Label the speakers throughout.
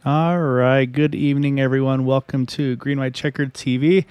Speaker 1: All right. Good evening, everyone. Welcome to Green White Checkered TV.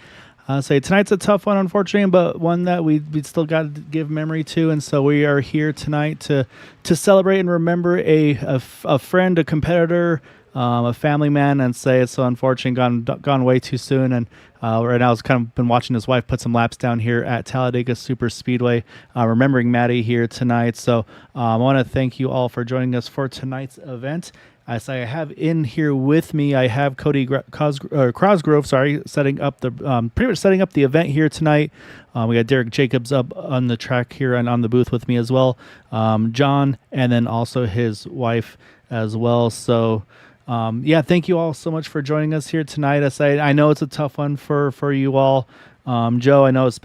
Speaker 1: Tonight's a tough one, unfortunately, but one that we still got to give memory to, and so we are here tonight to celebrate and remember a friend, a competitor, a family man, and say it's so unfortunate, gone way too soon. And right now, I've kind of been watching his wife put some laps down here at Talladega Superspeedway, remembering Matty here tonight. So I want to thank you all for joining us for tonight's event. As I have in here with me, I have Cody Crosgrove, setting up the pretty much setting up the event here tonight. We got Derek Jacobs up on the track here and on the booth with me as well. John, and then also his wife as well. So, yeah, thank you all so much for joining us here tonight. I know it's a tough one for you all. Joe, I know it's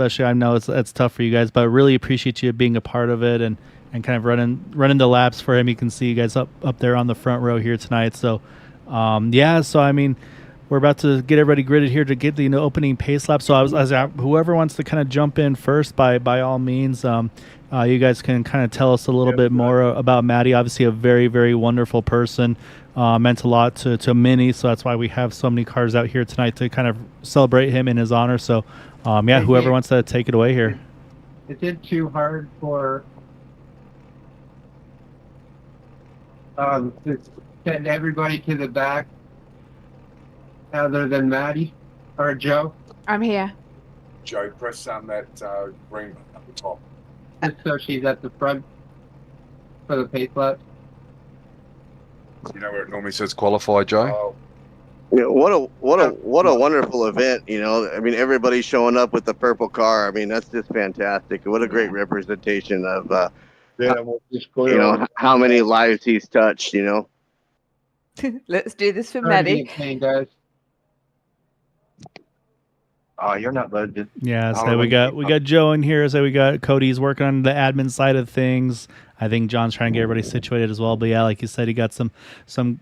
Speaker 1: tough for you guys, but I really appreciate you being a part of it and kind of running the laps for him. You can see you guys up there on the front row here tonight. So, yeah. So I mean, we're about to get everybody gridded here to get the opening pace lap. So whoever wants to kind of jump in first, by all means, you guys can kind of tell us a little bit more about Matty. Obviously, a very very wonderful person. Meant a lot to many, so that's why we have so many cars out here tonight to kind of celebrate him in his honor. So, yeah, whoever wants to take it away here.
Speaker 2: Is it too hard for to send everybody to the back other than Matty or Joe?
Speaker 3: I'm here.
Speaker 4: Joe, press on that ring at the top.
Speaker 2: Just so she's at the front for the pace lap.
Speaker 4: You know where it normally says qualify, Joe?
Speaker 5: You know, what a wonderful event. You know, I mean, everybody's showing up with the purple car. I mean, that's just fantastic. What a great representation of
Speaker 2: We'll just go
Speaker 5: you know, how many lives he's touched. You know,
Speaker 3: Let's do this for Matty.
Speaker 2: Guys. Oh, you're not loaded.
Speaker 1: Yeah, so we got Joe in here. So we got Cody's working on the admin side of things. I think John's trying to get everybody situated as well. But yeah, like you said, he got some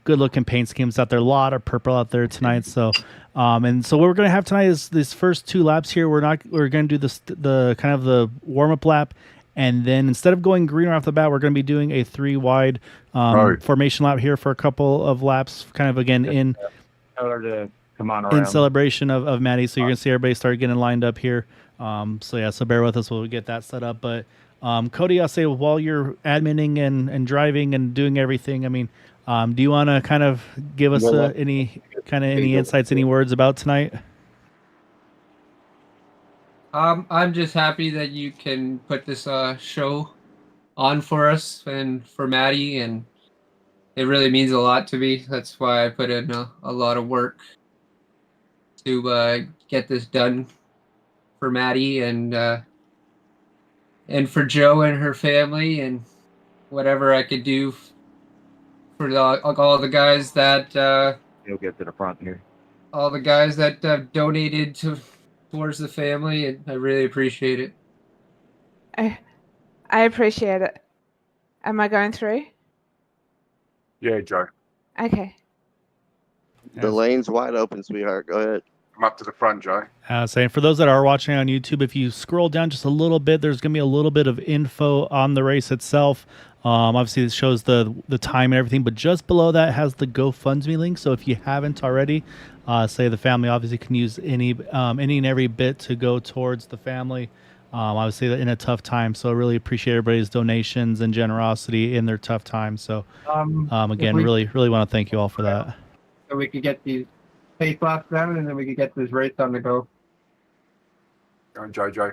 Speaker 1: good looking paint schemes out there. A lot of purple out there tonight. So and so what we're gonna have tonight is these first two laps here. We're gonna do the kind of the warm up lap, and then instead of going green right off the bat, we're gonna be doing a 3 wide formation lap here for a couple of laps. Kind of again in celebration of Matty. So you're gonna see everybody start getting lined up here. So yeah, so bear with us while we get that set up. But Cody, I'll say while you're adminning and driving and doing everything, I mean, do you want to kind of give us any insights, any words about tonight?
Speaker 2: I'm just happy that you can put this show on for us and for Matty, and it really means a lot to me. That's why I put in a lot of work to get this done for Matty and for Joe and her family, and whatever I could do for all the guys that
Speaker 6: you'll get to the front here.
Speaker 2: All the guys that donated towards the family, and I really appreciate it.
Speaker 3: I appreciate it. Am I going through?
Speaker 4: Yeah, Joe.
Speaker 3: Okay.
Speaker 5: the lane's wide open, sweetheart. Go ahead.
Speaker 4: Come up to the front, Joe.
Speaker 1: Saying for those that are watching on YouTube, if you scroll down just a little bit, there's going to be a little bit of info on the race itself. Obviously, it shows the time and everything, but just below that has the GoFundMe link. So if you haven't already, say the family obviously can use any and every bit to go towards the family. Obviously, in a tough time. So I really appreciate everybody's donations and generosity in their tough time. So again, really want to thank you all for that.
Speaker 2: So we could get these pace laps done, and then we could get this race on the go.
Speaker 4: Go on, Joe.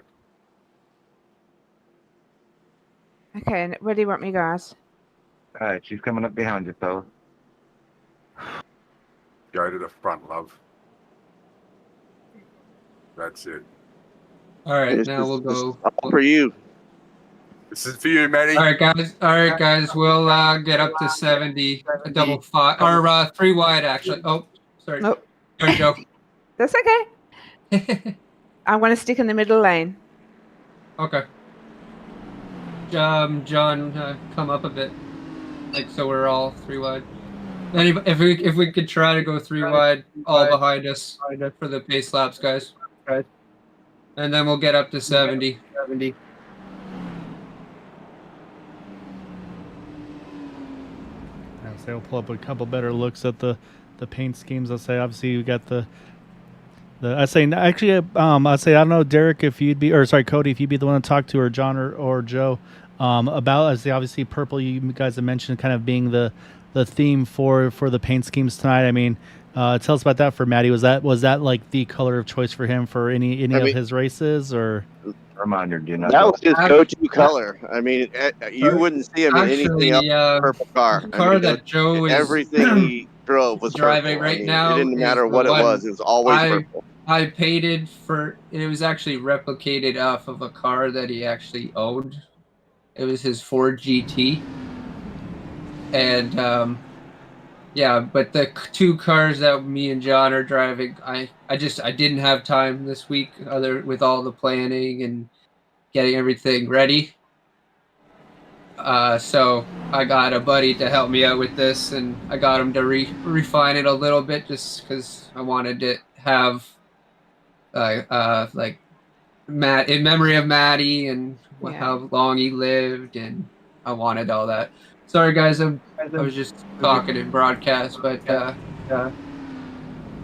Speaker 3: Okay, and where do you want me, guys?
Speaker 6: All right, she's coming up behind you, fella.
Speaker 4: Go to the front, love. That's it.
Speaker 2: All right, now we'll go.
Speaker 5: All for you.
Speaker 4: This is for you, Matty.
Speaker 2: All right, guys. We'll get up to 70, a double five, or 3 wide, actually. Oh, sorry.
Speaker 3: Nope.
Speaker 2: There you go.
Speaker 3: That's okay. I want to stick in the middle lane.
Speaker 2: Okay. John, come up a bit, like so we're all 3 wide. Then if we could try to go 3 wide, all behind us for the pace laps, guys. Right. And then we'll get up to 70.
Speaker 1: So we'll pull up a couple better looks at the the paint schemes. I'll say obviously you got the I say actually I say I don't know, Derek, if you'd be, or sorry, Cody, if you'd be the one to talk to, or John or Joe, about, as the obviously purple you guys have mentioned kind of being the theme for the paint schemes tonight. I mean, tell us about that for Matty. Was that like the color of choice for him for any of his races, or?
Speaker 6: Reminder, do not.
Speaker 5: That was his
Speaker 2: Ac-
Speaker 5: go-to color. I mean, you wouldn't see him in anything else but purple car.
Speaker 2: The car that Joe is
Speaker 5: everything he drove was
Speaker 2: driving
Speaker 5: purple.
Speaker 2: right
Speaker 5: I mean,
Speaker 2: now.
Speaker 5: it didn't matter
Speaker 2: is
Speaker 5: what
Speaker 2: the
Speaker 5: it
Speaker 2: one
Speaker 5: was. It was always purple.
Speaker 2: I painted for. It was actually replicated off of a car that he actually owned. It was his Ford GT, and yeah. But the two cars that me and John are driving, I didn't have time this week, with all the planning and getting everything ready. So I got a buddy to help me out with this, and I got him to refine it a little bit, just because I wanted to have like Matt in memory of Matty and how long he lived, and I wanted all that. Sorry guys, I was just talking in broadcast, but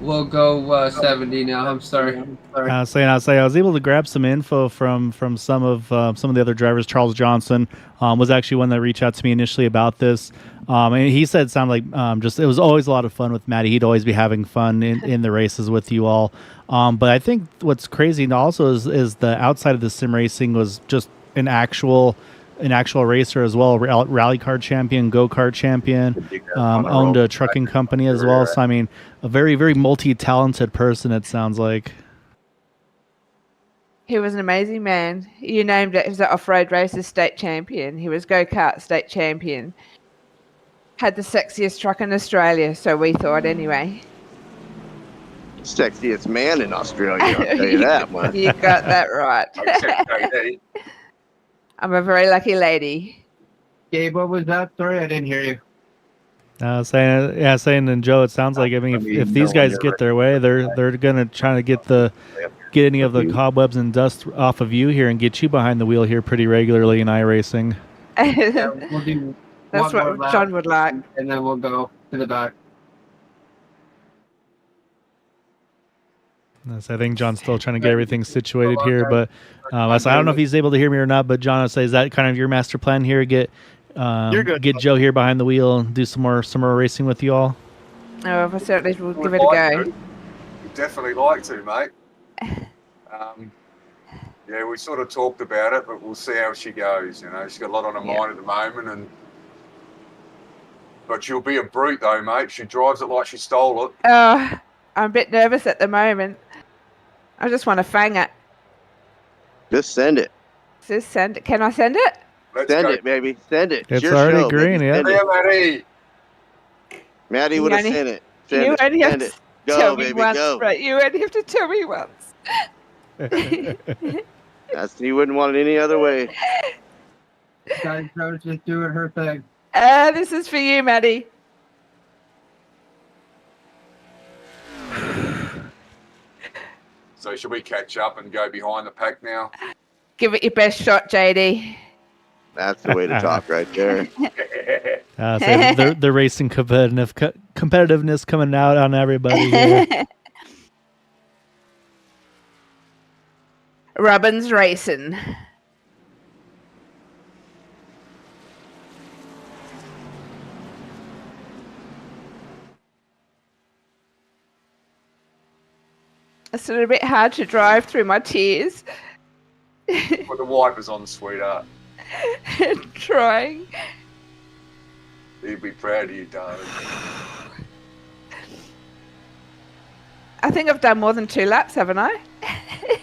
Speaker 2: we'll go 70 now. I'm sorry.
Speaker 1: I was able to grab some info from some of the other drivers. Charles Johnson was actually one that reached out to me initially about this. And he said it sounded like just it was always a lot of fun with Matty. He'd always be having fun in the races with you all. But I think what's crazy also is the outside of the sim racing was just an actual racer as well, rally car champion, go-kart champion, owned a trucking company as well. So I mean, a very, very multi-talented person, it sounds like.
Speaker 3: He was an amazing man. You named it. He was an off-road races state champion. He was go-kart state champion. Had the sexiest truck in Australia, so we thought anyway.
Speaker 5: Sexiest man in Australia, I'll tell you that much.
Speaker 3: You got that right. I'm a very lucky lady.
Speaker 6: Gabe, what was that? Sorry, I didn't hear you.
Speaker 1: Saying, and Joe, it sounds like, I mean, if these guys get their way, they're gonna try to get any of the cobwebs and dust off of you here and get you behind the wheel here pretty regularly in iRacing.
Speaker 2: Yeah, we'll do
Speaker 3: That's what John would like.
Speaker 2: and then we'll go to the back.
Speaker 1: So I think John's still trying to get everything situated here, but I don't know if he's able to hear me or not. But John, I say, is that kind of your master plan here? Get Joe here behind the wheel and do some more racing with you all.
Speaker 3: Oh, I certainly will give it a go.
Speaker 4: We'd definitely like to, mate. Yeah, we sort of talked about it, but we'll see how she goes. You know, she's got a lot on her mind at the moment, but she'll be a brute though, mate. She drives it like she stole it.
Speaker 3: I'm a bit nervous at the moment. I just want to fang it.
Speaker 5: Just send it.
Speaker 3: Just send it. Can I send it?
Speaker 4: Let's
Speaker 5: Send
Speaker 4: go.
Speaker 5: it, baby. Send it.
Speaker 1: It's
Speaker 5: your
Speaker 1: already
Speaker 5: show,
Speaker 1: green,
Speaker 5: baby.
Speaker 1: yeah.
Speaker 5: Send it.
Speaker 4: Matty.
Speaker 5: Matty would have sent it.
Speaker 3: You only have to
Speaker 5: Go,
Speaker 3: tell me
Speaker 5: baby,
Speaker 3: once,
Speaker 5: go.
Speaker 3: right? You only have to tell me once.
Speaker 5: You wouldn't want it any other way.
Speaker 2: Guys, I was just doing her thing.
Speaker 3: This is for you, Matty.
Speaker 4: So should we catch up and go behind the pack now?
Speaker 3: Give it your best shot, JD.
Speaker 5: That's the way to talk right there.
Speaker 1: So the racing competitiveness coming out on everybody here.
Speaker 3: Robbins Racing. It's a little bit hard to drive through my tears.
Speaker 4: Put the wipers on, sweetheart.
Speaker 3: Trying.
Speaker 4: He'd be proud of you, darling.
Speaker 3: I think I've done more than 2 laps, haven't I?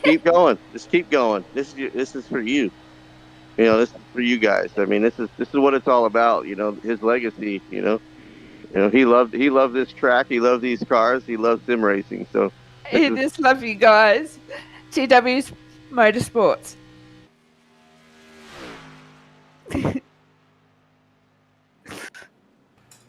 Speaker 5: Keep going. Just keep going. This is for you. You know, this is for you guys. I mean, this is what it's all about. You know, his legacy. You know, he loved this track. He loved these cars. He loves sim racing. So
Speaker 3: I just love you guys. TW's Motorsports.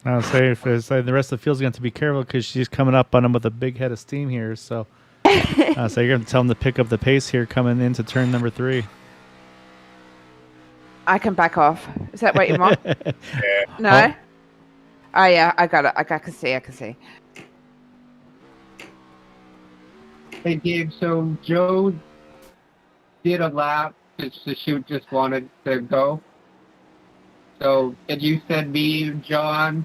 Speaker 1: I'll say the rest of the field's going to have to be careful because she's coming up on him with a big head of steam here. So you're going to tell him to pick up the pace here coming into turn number 3.
Speaker 3: I can back off. Is that what you want?
Speaker 4: Yeah.
Speaker 3: No? Oh, yeah, I got it. I can see.
Speaker 6: Hey, Gabe, so Joe did a lap because the chute just wanted to go. So did you send me, John,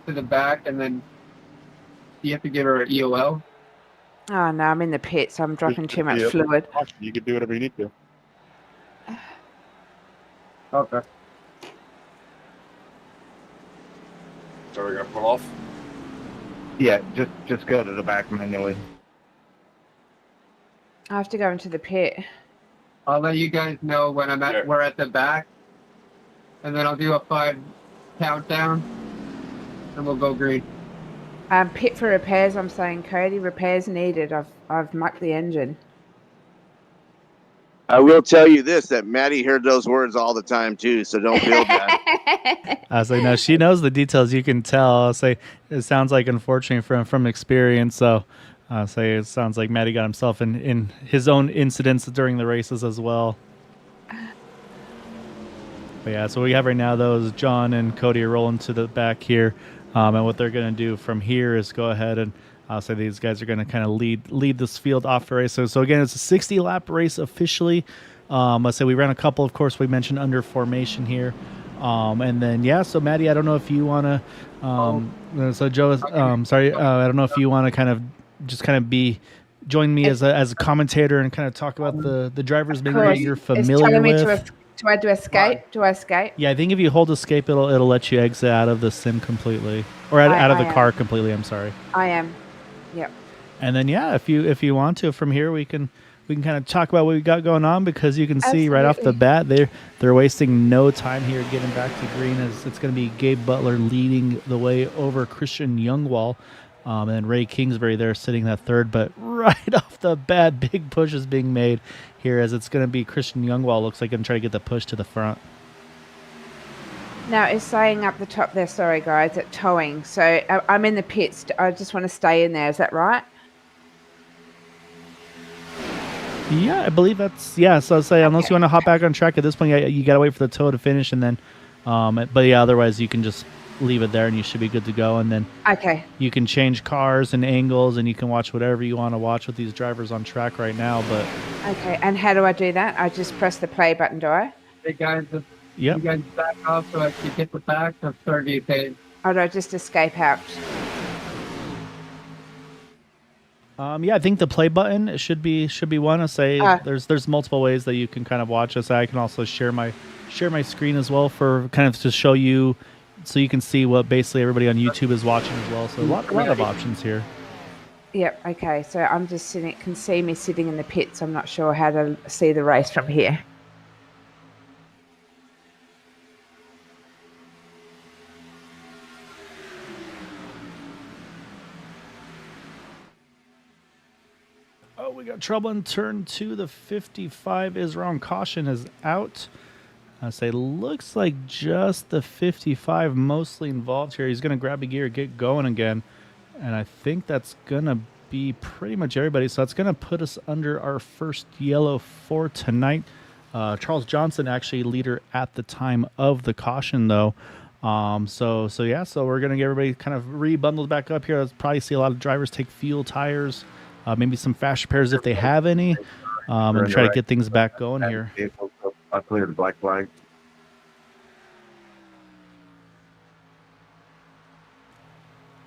Speaker 6: to the back, and then you have to give her an EOL?
Speaker 3: Oh no, I'm in the pits. I'm dropping too much
Speaker 7: Yep.
Speaker 3: fluid.
Speaker 7: You can do whatever you need to.
Speaker 6: Okay.
Speaker 4: So we're gonna pull off.
Speaker 6: Yeah, just go to the back manually.
Speaker 3: I have to go into the pit.
Speaker 6: I'll let you guys know when
Speaker 4: Yeah.
Speaker 6: we're at the back, and then I'll do a 5 countdown, and we'll go green.
Speaker 3: Pit for repairs. I'm saying, Cody, repairs needed. I've mucked the engine.
Speaker 5: I will tell you this: that Matty heard those words all the time too. So don't feel bad.
Speaker 1: I was like, no, she knows the details. You can tell. I'll say it sounds like, unfortunately, from experience. So I'll say it sounds like Matty got himself in his own incidents during the races as well. But yeah, so what we have right now, though, is John and Cody are rolling to the back here. And what they're going to do from here is go ahead and I'll say these guys are going to kind of lead this field off the race. So again, it's a 60-lap race officially. Let's say we ran a couple, of course, we mentioned under formation here. And then, yeah, so Matty, I don't know if you want to, so Joe, sorry, I don't know if you want to kind of join me as a commentator and kind of talk about the drivers maybe that you're familiar with.
Speaker 3: Do I do escape? Do I escape?
Speaker 1: Yeah, I think if you hold escape, it'll let you exit out of the sim completely, or out of the car completely. I'm sorry.
Speaker 3: I am. Yep.
Speaker 1: And then yeah, if you want to, from here we can kind of talk about what we got going on, because you can see right off the bat they're wasting no time here getting back to green, as it's going to be Gabe Butler leading the way over Christian Youngwall. And then Ray Kingsbury there sitting at third, but right off the bat, big push is being made here, as it's going to be Christian Youngwall, looks like, going to try to get the push to the front.
Speaker 3: Now, it's saying up the top there, sorry guys, at towing. So I'm in the pits. I just want to stay in there. Is that right?
Speaker 1: Yeah, I believe that's, yeah. So I'll say, unless you want to hop back on track at this point, you got to wait for the tow to finish, and then, but yeah, otherwise you can just leave it there and you should be good to go. And then you can change cars and angles, and you can watch whatever you want to watch with these drivers on track right now. But
Speaker 3: okay, and how do I do that? I just press the play button, do I?
Speaker 6: Hey guys,
Speaker 1: yep.
Speaker 6: You guys back off so I can get the back of 30 page.
Speaker 3: Or do I just escape out?
Speaker 1: Yeah, I think the play button should be one. I say there's multiple ways that you can kind of watch us. I can also share my screen as well for kind of to show you, so you can see what basically everybody on YouTube is watching as well. So a lot of options here.
Speaker 3: Yep. Okay. So I'm just can see me sitting in the pits. I'm not sure how to see the race from here.
Speaker 1: Oh, we got trouble in turn 2. The 55 is wrong. Caution is out. I say looks like just the 55 mostly involved here. He's going to grab a gear, get going again. And I think that's going to be pretty much everybody. So that's going to put us under our first yellow for tonight. Charles Johnson actually leader at the time of the caution, though. So yeah, so we're going to get everybody kind of rebundled back up here. I'll probably see a lot of drivers take fuel tires. Maybe some fast repairs if they have any, and try to get things back going here.
Speaker 6: I cleared the black flag.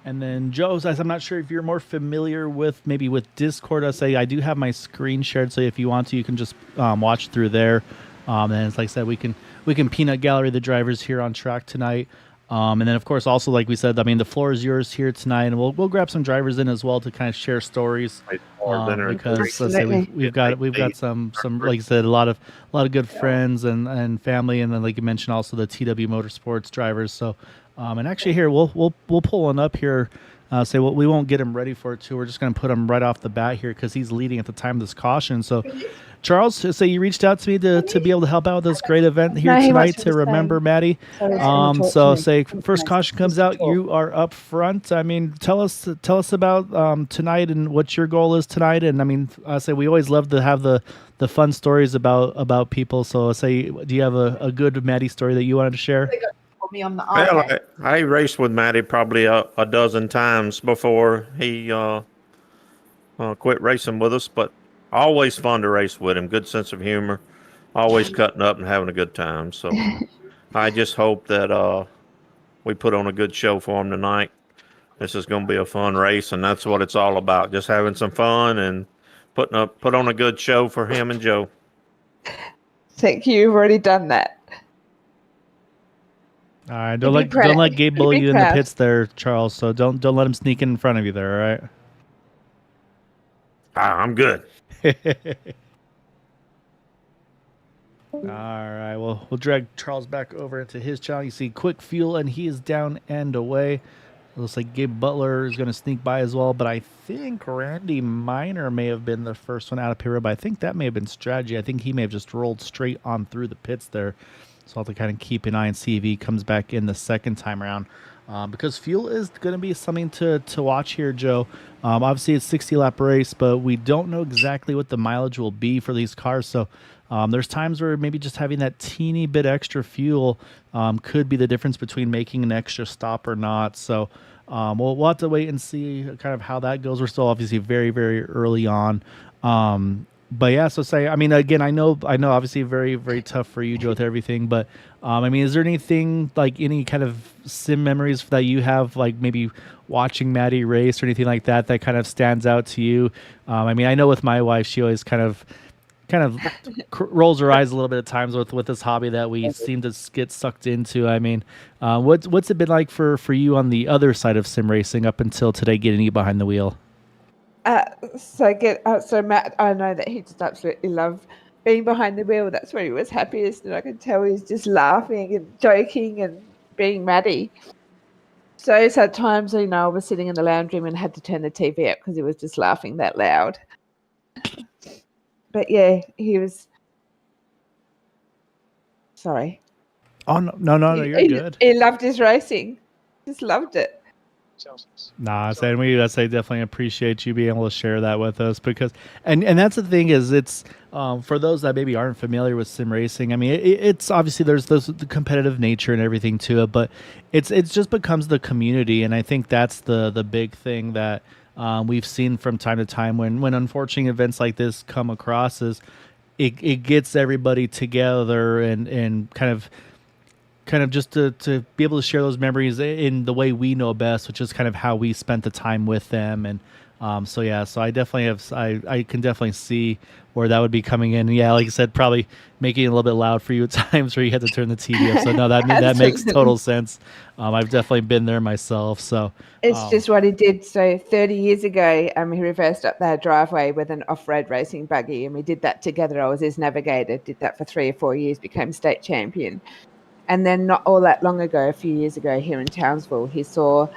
Speaker 1: And then Joe says, I'm not sure if you're more familiar with Discord. I say I do have my screen shared, so if you want to, you can just watch through there. And it's like I said, we can peanut gallery the drivers here on track tonight. And then, of course, also, like we said, I mean, the floor is yours here tonight, and we'll grab some drivers in as well to kind of share stories. Because let's say we've got some like I said, a lot of good friends and family, and then like you mentioned, also the TW Motorsports drivers. So, and actually here we'll pull one up here. We won't get him ready for it too. We're just going to put him right off the bat here because he's leading at the time of this caution. So, Charles, so you reached out to me to be able to help out with this great event here tonight to remember Matty. So first caution comes out, you are up front. I mean, tell us about tonight and what your goal is tonight. And I mean, I say we always love to have the fun stories about people. So do you have a good Matty story that you wanted to share?
Speaker 7: Well, I raced with Matty probably a dozen times before he
Speaker 8: quit racing with us, but always fun to race with him. Good sense of humor, always cutting up and having a good time. So I just hope that we put on a good show for him tonight. This is going to be a fun race, and that's what it's all about, just having some fun and put on a good show for him and Joe.
Speaker 3: Thank you. You've already done that.
Speaker 1: All right, don't let Gabe bully you in the pits there, Charles. So don't let him sneak in front of you there. All right.
Speaker 8: I'm good.
Speaker 1: All right. Well, we'll drag Charles back over into his channel. You see Quick Fuel, and he is down and away. It looks like Gabe Butler is going to sneak by as well, but I think Randy Miner may have been the first one out of pit road, but I think that may have been strategy. I think he may have just rolled straight on through the pits there. So I'll have to kind of keep an eye and see if he comes back in the second time around. Because fuel is going to be something to watch here, Joe. Obviously, it's a 60-lap race, but we don't know exactly what the mileage will be for these cars. So there's times where maybe just having that teeny bit extra fuel could be the difference between making an extra stop or not. So we'll have to wait and see kind of how that goes. We're still obviously very, very early on. But yeah, so I mean, again, I know, obviously very, very tough for you, Joe, with everything. But I mean, is there anything like any kind of sim memories that you have, like maybe watching Matty race or anything like that, that kind of stands out to you? I mean, I know with my wife, she always kind of rolls her eyes a little bit at times with this hobby that we seem to get sucked into. I mean, what's it been like for you on the other side of sim racing up until today, getting you behind the wheel?
Speaker 3: So Matt, I know that he just absolutely loved being behind the wheel. That's where he was happiest, and I could tell he was just laughing and joking and being Matty. So at times, I was sitting in the lounge room and had to turn the TV up because he was just laughing that loud. But yeah, he was. Sorry.
Speaker 1: Oh no, you're good.
Speaker 3: He loved his racing. Just loved it.
Speaker 1: Nah, saying we definitely appreciate you being able to share that with us, because and that's the thing is it's for those that maybe aren't familiar with sim racing. I mean, it's obviously there's the competitive nature and everything to it, but it's just becomes the community, and I think that's the big thing that we've seen from time to time when unfortunate events like this come across is it gets everybody together and kind of just to be able to share those memories in the way we know best, which is kind of how we spent the time with them. And so I definitely I can definitely see where that would be coming in. Yeah, like I said, probably making it a little bit loud for you at times where you had to turn the TV up. So no, that makes total sense. I've definitely been there myself. So
Speaker 3: it's just what he did. So 30 years ago, he reversed up their driveway with an off-road racing buggy, and we did that together. I was his navigator, did that for 3 or 4 years, became state champion. And then not all that long ago, a few years ago here in Townsville, he saw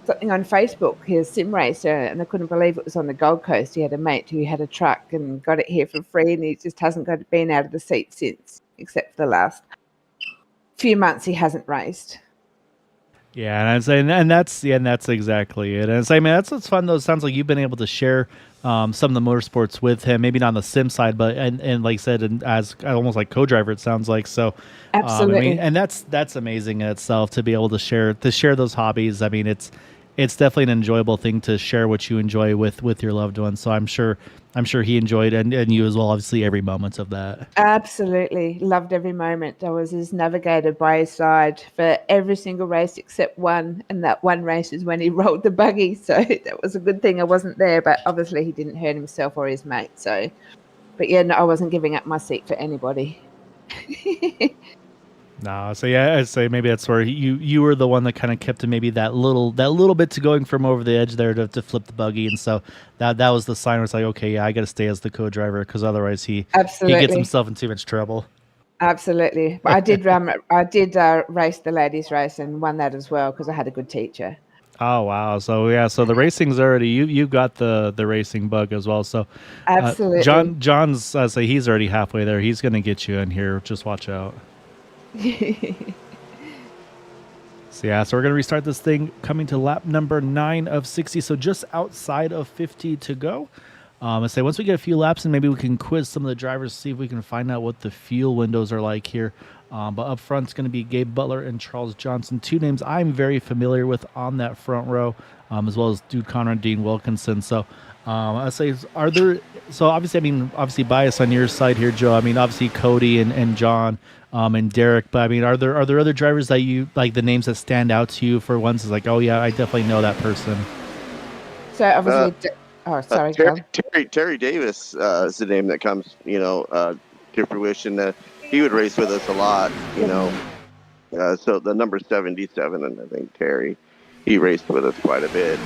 Speaker 3: something on Facebook, his sim racer, and I couldn't believe it was on the Gold Coast. He had a mate who had a truck and got it here for free, and he just hasn't been out of the seat since, except for the last few months he hasn't raced.
Speaker 1: Yeah, and I'd say, and that's exactly it. And it's like, man, that's what's fun though. It sounds like you've been able to share some of the motorsports with him, maybe not on the sim side, but and like I said, and as almost like co-driver, it sounds like. So
Speaker 3: absolutely,
Speaker 1: I mean, and that's amazing in itself to be able to share those hobbies. I mean, it's definitely an enjoyable thing to share what you enjoy with your loved ones. So I'm sure he enjoyed and you as well, obviously, every moment of that.
Speaker 3: Absolutely. Loved every moment. I was his navigator by his side for every single race except one. And that one race is when he rolled the buggy. So that was a good thing I wasn't there. But obviously he didn't hurt himself or his mate. So, but yeah, no, I wasn't giving up my seat for anybody.
Speaker 1: No, so yeah, I'd say maybe that's where you were the one that kind of kept maybe that little bit to going from over the edge there to flip the buggy, and so that was the sign where it's like, okay, yeah, I got to stay as the co-driver because otherwise he gets himself in too much trouble.
Speaker 3: Absolutely, but I did race the ladies' race and won that as well because I had a good teacher.
Speaker 1: Oh wow! So yeah, so the racing's already you got the racing bug as well. So
Speaker 3: absolutely,
Speaker 1: John's I say he's already halfway there. He's gonna get you in here. Just watch out. So we're going to restart this thing coming to lap number 9 of 60. So just outside of 50 to go. I say once we get a few laps and maybe we can quiz some of the drivers, see if we can find out what the fuel windows are like here. But up front it's going to be Gabe Butler and Charles Johnson, two names I'm very familiar with on that front row, as well as Dude Conrad, Dean Wilkinson. So I say, are there? So obviously, I mean, obviously bias on your side here, Joe. I mean, obviously Cody and John, and Derek. But I mean, are there other drivers that you like, the names that stand out to you for ones? Is like, oh yeah, I definitely know that person.
Speaker 3: So obviously, sorry, John.
Speaker 5: Terry Davis is the name that comes, to fruition. He would race with us a lot, so the number 77, and I think Terry, he raced with us quite a bit.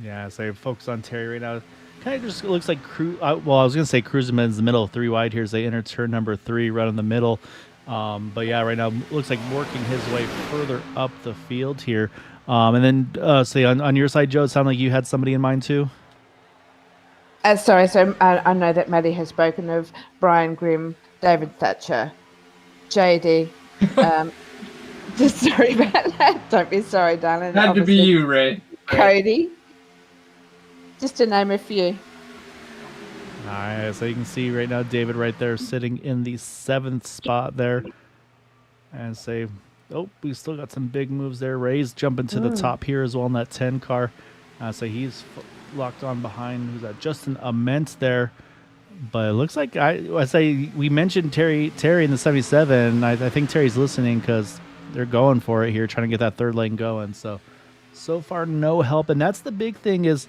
Speaker 1: Yeah, so focus on Terry right now. Kind of just looks like I was gonna say cruising in the middle, 3 wide here as they enter turn number 3, right in the middle. But yeah, right now looks like working his way further up the field here. And then say on your side, Joe, it sounded like you had somebody in mind too.
Speaker 3: Sorry, so I know that Matty has spoken of Brian Grimm, David Thatcher, JD. Just sorry about that. Don't be sorry, darling.
Speaker 2: Had to be you, Ray.
Speaker 3: Cody. Just to name a few.
Speaker 1: All right, so you can see right now David right there sitting in the 7th spot there. And say, oh, we still got some big moves there. Ray's jumping to the top here as well in that 10 car. So he's locked on behind. Who's that? Justin Ament there. But it looks like I say we mentioned Terry in the 77. I think Terry's listening because they're going for it here, trying to get that third lane going. So far no help, and that's the big thing is.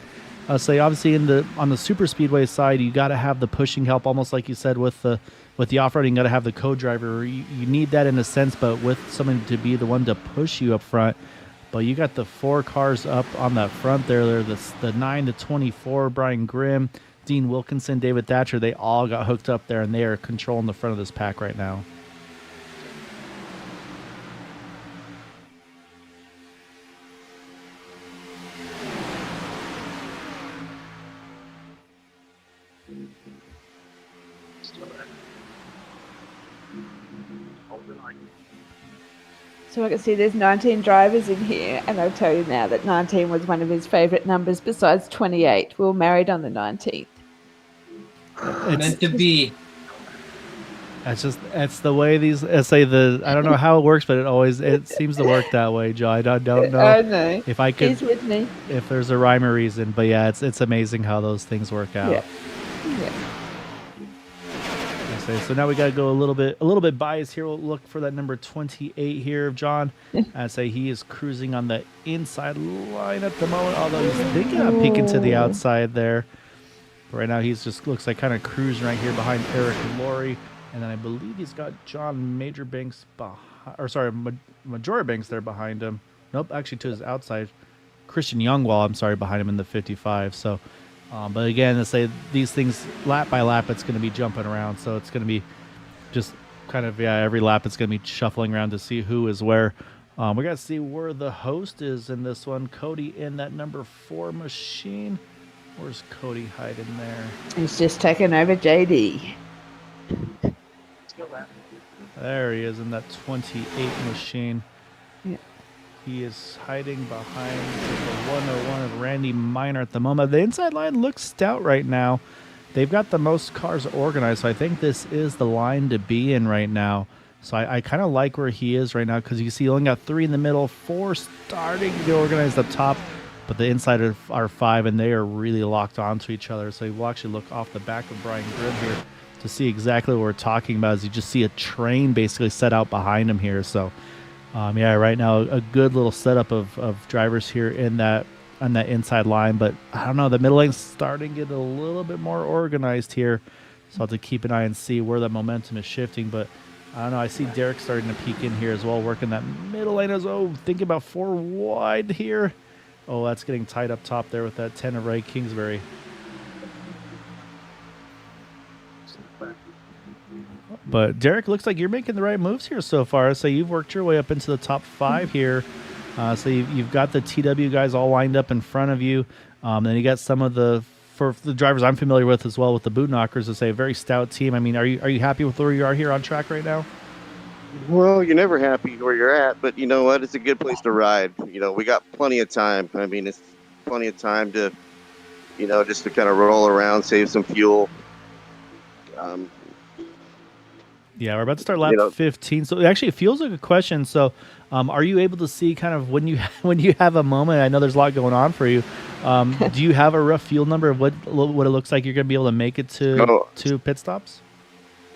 Speaker 1: Say obviously on the super speedway side, you got to have the pushing help, almost like you said with the off-roading. You got to have the co-driver. You need that in a sense, but with someone to be the one to push you up front. But you got the 4 cars up on that front there. They're the 9 to 24, Brian Grimm, Dean Wilkinson, David Thatcher. They all got hooked up there, and they are controlling the front of this pack right now.
Speaker 3: So I can see there's 19 drivers in here, and I'll tell you now that 19 was one of his favourite numbers besides 28. We were married on the 19th.
Speaker 2: Meant to be.
Speaker 1: It's the way these say I don't know how it works, but it seems to work that way, Joe. I don't know.
Speaker 3: I know.
Speaker 1: If I could,
Speaker 3: He's with me.
Speaker 1: If there's a rhyme or reason, but yeah, it's amazing how those things work out.
Speaker 3: Yeah.
Speaker 1: So now we got to go a little bit biased here. We'll look for that number 28 here of John. I'd say he is cruising on the inside line at the moment, although he's thinking of peeking to the outside there. But right now he's just looks like kind of cruising right here behind Eric Laurie, and then I believe he's got John Majorbanks Majorbanks there behind him. Nope, actually to his outside. Christian Youngwall, behind him in the 55. So. But again, to say these things lap by lap, it's going to be jumping around. So it's going to be just kind of, every lap it's going to be shuffling around to see who is where. We got to see where the host is in this one. Cody in that number 4 machine. Where's Cody hiding there?
Speaker 3: He's just taking over JD.
Speaker 1: There he is in that 28 machine.
Speaker 3: Yeah.
Speaker 1: He is hiding behind the 101 of Randy Minor at the moment. The inside line looks stout right now. They've got the most cars organized, so I think this is the line to be in right now. So I kind of like where he is right now because you can see he only got 3 in the middle, 4 starting to get organized up top, but the inside are 5, and they are really locked onto each other. So we'll actually look off the back of Brian Grimm here to see exactly what we're talking about as you just see a train basically set out behind him here. So right now a good little setup of drivers here on that inside line, but I don't know, the middle lane's starting to get a little bit more organized here, so I'll have to keep an eye and see where that momentum is shifting. But I don't know, I see Derek starting to peek in here as well, working that middle lane as well. Thinking about 4 wide here. Oh, that's getting tight up top there with that 10 of Ray Kingsbury. But Derek, looks like you're making the right moves here so far. So you've worked your way up into the top 5 here. So you've got the TW guys all lined up in front of you. Then you got some of for the drivers I'm familiar with as well, with the boot knockers, to say a very stout team. I mean, are you happy with where you are here on track right now?
Speaker 5: Well, you're never happy where you're at, but you know what? It's a good place to ride. We got plenty of time. I mean, it's plenty of time to, just to kind of roll around, save some fuel.
Speaker 1: Yeah, we're about to start lap 15. So actually, it feels like a question. So, are you able to see kind of when you have a moment? I know there's a lot going on for you. Do you have a rough field number of what it looks like you're going to be able to make it to pit stops?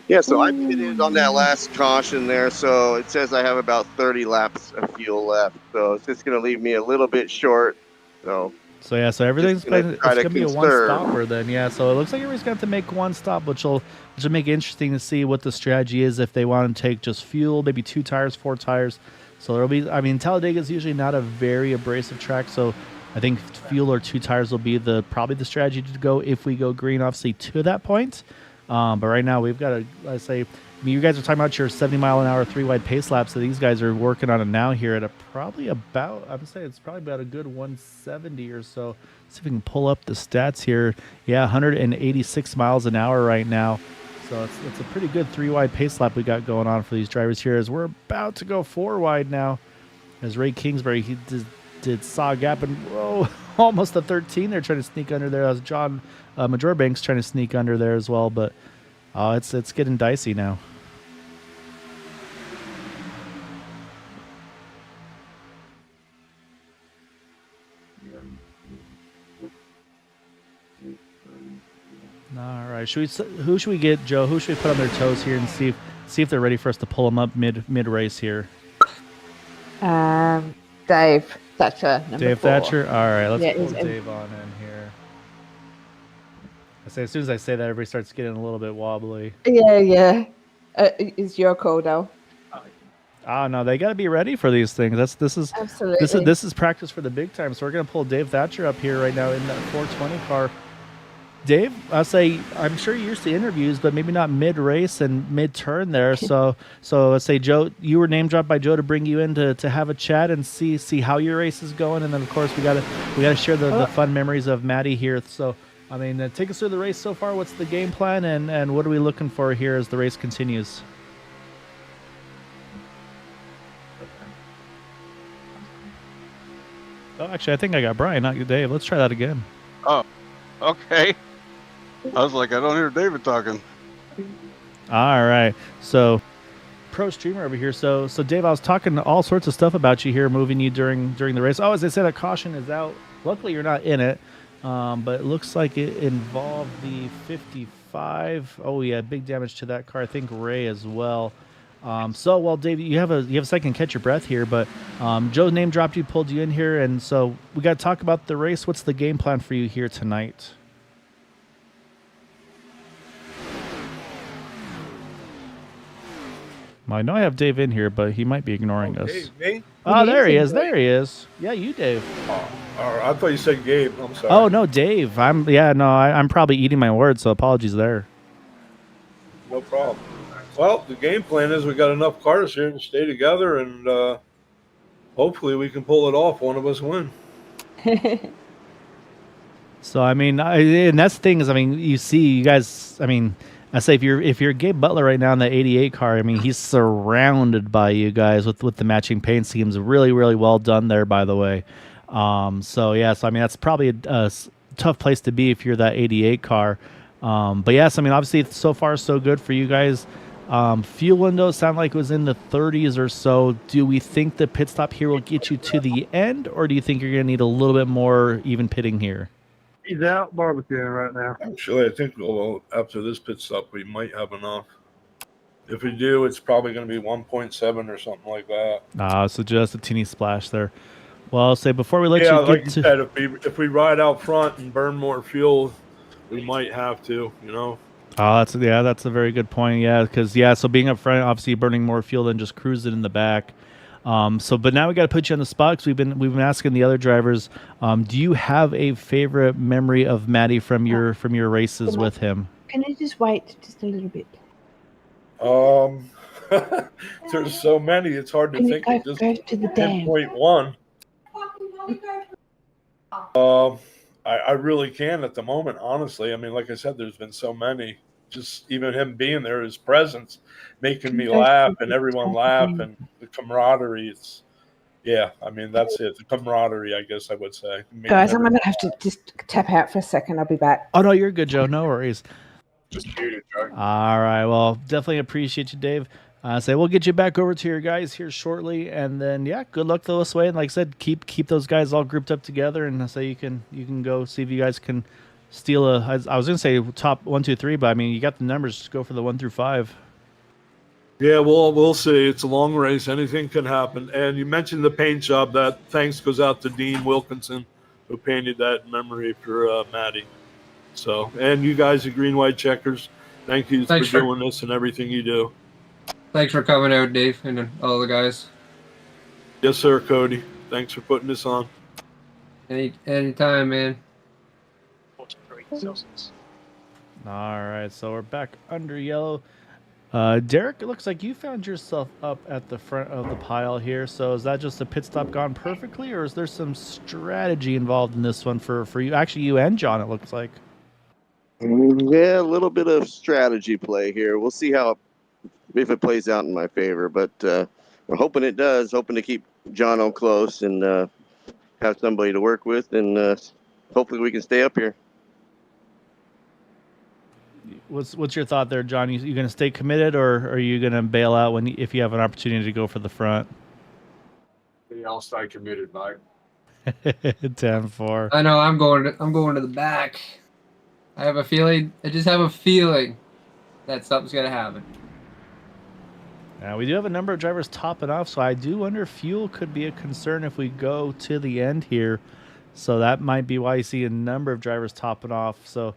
Speaker 5: Yeah, so I pitted on that last caution there, so it says I have about 30 laps of fuel left. So it's just going to leave me a little bit short. So
Speaker 1: everything's going to be a one-stopper then. Yeah, so it looks like everybody's going to have to make one stop, which will make it interesting to see what the strategy is if they want to take just fuel, maybe 2 tires, 4 tires. So there'll be, I mean, Talladega is usually not a very abrasive track, so I think fuel or 2 tires will be probably the strategy to go if we go green, obviously, to that point. But right now we've got you guys are talking about your 70-mile-an-hour 3-wide pace lap, so these guys are working on it now here at probably about a good 170 or so. Let's see if we can pull up the stats here. Yeah, 186 miles an hour right now. So it's a pretty good 3-wide pace lap we got going on for these drivers here as we're about to go 4-wide now. As Ray Kingsbury, he did saw a gap and almost a 13 there trying to sneak under there. As John Majorbank's trying to sneak under there as well, but it's getting dicey now. All right, who should we get, Joe? Who should we put on their toes here and see if they're ready for us to pull them up mid race here?
Speaker 3: Dave Thatcher, number 4.
Speaker 1: Thatcher. All right, let's pull Dave on in here. I say as soon as I say that, everybody starts getting a little bit wobbly.
Speaker 3: Yeah. It's your call, though.
Speaker 1: Oh no, they got to be ready for these things. This is practice for the big time. So we're gonna pull Dave Thatcher up here right now in that 420 car. Dave, I'll say I'm sure you're used to interviews, but maybe not mid race and mid turn there. So let's say Joe, you were name dropped by Joe to bring you in to have a chat and see how your race is going, and then of course we gotta share the fun memories of Matty here. So I mean, take us through the race so far. What's the game plan, and what are we looking for here as the race continues? Oh, actually, I think I got Brian, not you, Dave. Let's try that again.
Speaker 9: Oh, okay. I was like, I don't hear David talking.
Speaker 1: All right. So, pro streamer over here. So Dave, I was talking all sorts of stuff about you here, moving you during the race. Oh, as I said, a caution is out. Luckily, you're not in it, but it looks like it involved the 55. Oh yeah, big damage to that car. I think Ray as well. Dave, you have a second to catch your breath here, but Joe name dropped you, pulled you in here, and so we got to talk about the race. What's the game plan for you here tonight? Well, I know I have Dave in here, but he might be ignoring us.
Speaker 10: Dave, me?
Speaker 1: Oh, there he is. There he is. Yeah, you, Dave.
Speaker 10: I thought you said Gabe. I'm sorry.
Speaker 1: Oh no, Dave. I'm probably eating my words, so apologies there.
Speaker 10: No problem. Well, the game plan is we got enough cars here to stay together, and hopefully we can pull it off. One of us win.
Speaker 1: So I mean, and that's the thing is, I mean, you see, you guys. I mean, I say if you're Gabe Butler right now in the 88 car, I mean, he's surrounded by you guys with the matching paint schemes. Really, really well done there, by the way. So I mean, that's probably a tough place to be if you're that 88 car. But yes, I mean, obviously so far so good for you guys. Fuel window sound like it was in the 30s or so. Do we think the pit stop here will get you to the end, or do you think you're going to need a little bit more even pitting here?
Speaker 11: He's out barbecuing right now.
Speaker 10: Actually, I think after this pit stop, we might have enough. If we do, it's probably going to be 1.7 or something like that.
Speaker 1: So just a teeny splash there. Well, I'll say before we let
Speaker 10: like you said, if we ride out front and burn more fuel, we might have to, you know.
Speaker 1: Oh, that's a very good point. Yeah, because so being up front, obviously burning more fuel than just cruising in the back. But now we got to put you on the spot because we've been asking the other drivers. Do you have a favorite memory of Matty from your races with him?
Speaker 3: Can you just wait just a little bit?
Speaker 10: There's so many, it's hard to think of just
Speaker 3: to the
Speaker 10: pinpoint one. I really can at the moment, honestly. I mean, like I said, there's been so many. Just even him being there, his presence, making me laugh and everyone laugh, and the camaraderie. I mean, that's it. The camaraderie, I guess I would say.
Speaker 3: Guys, I'm going to have to just tap out for a second. I'll be back.
Speaker 1: Oh, no, you're good, Joe. No worries.
Speaker 4: Just muted, Joe.
Speaker 1: All right. Well, definitely appreciate you, Dave. We'll get you back over to your guys here shortly, and then good luck this way. And like I said, keep those guys all grouped up together, and you can go see if you guys can steal a. I was gonna say top 1, 2, 3, but I mean you got the numbers. Just go for the 1 through 5.
Speaker 10: Yeah, we'll see. It's a long race. Anything can happen. And you mentioned the paint job. That thanks goes out to Dean Wilkinson, who painted that in memory for Matty. So, and you guys at Green White Checkers, thank you for doing this and everything you do.
Speaker 2: Thanks for coming out, Dave, and all the guys.
Speaker 10: Yes, sir, Cody. Thanks for putting this on.
Speaker 2: Anytime, man.
Speaker 12: 43 Celsius.
Speaker 1: All right, so we're back under yellow. Derek, it looks like you found yourself up at the front of the pile here. So is that just a pit stop gone perfectly, or is there some strategy involved in this one for you? Actually, you and John, it looks like.
Speaker 5: Yeah, a little bit of strategy play here. We'll see if it plays out in my favor, but we're hoping it does. Hoping to keep Jono close and have somebody to work with, and hopefully we can stay up here.
Speaker 1: What's your thought there, John? You going to stay committed, or are you going to bail out if you have an opportunity to go for the front?
Speaker 4: Yeah, I'll stay committed, mate.
Speaker 1: 10-4.
Speaker 2: I know. I'm going to the back. I have a feeling. I just have a feeling that something's gonna happen.
Speaker 1: Now we do have a number of drivers topping off, so I do wonder if fuel could be a concern if we go to the end here. So that might be why you see a number of drivers topping off. So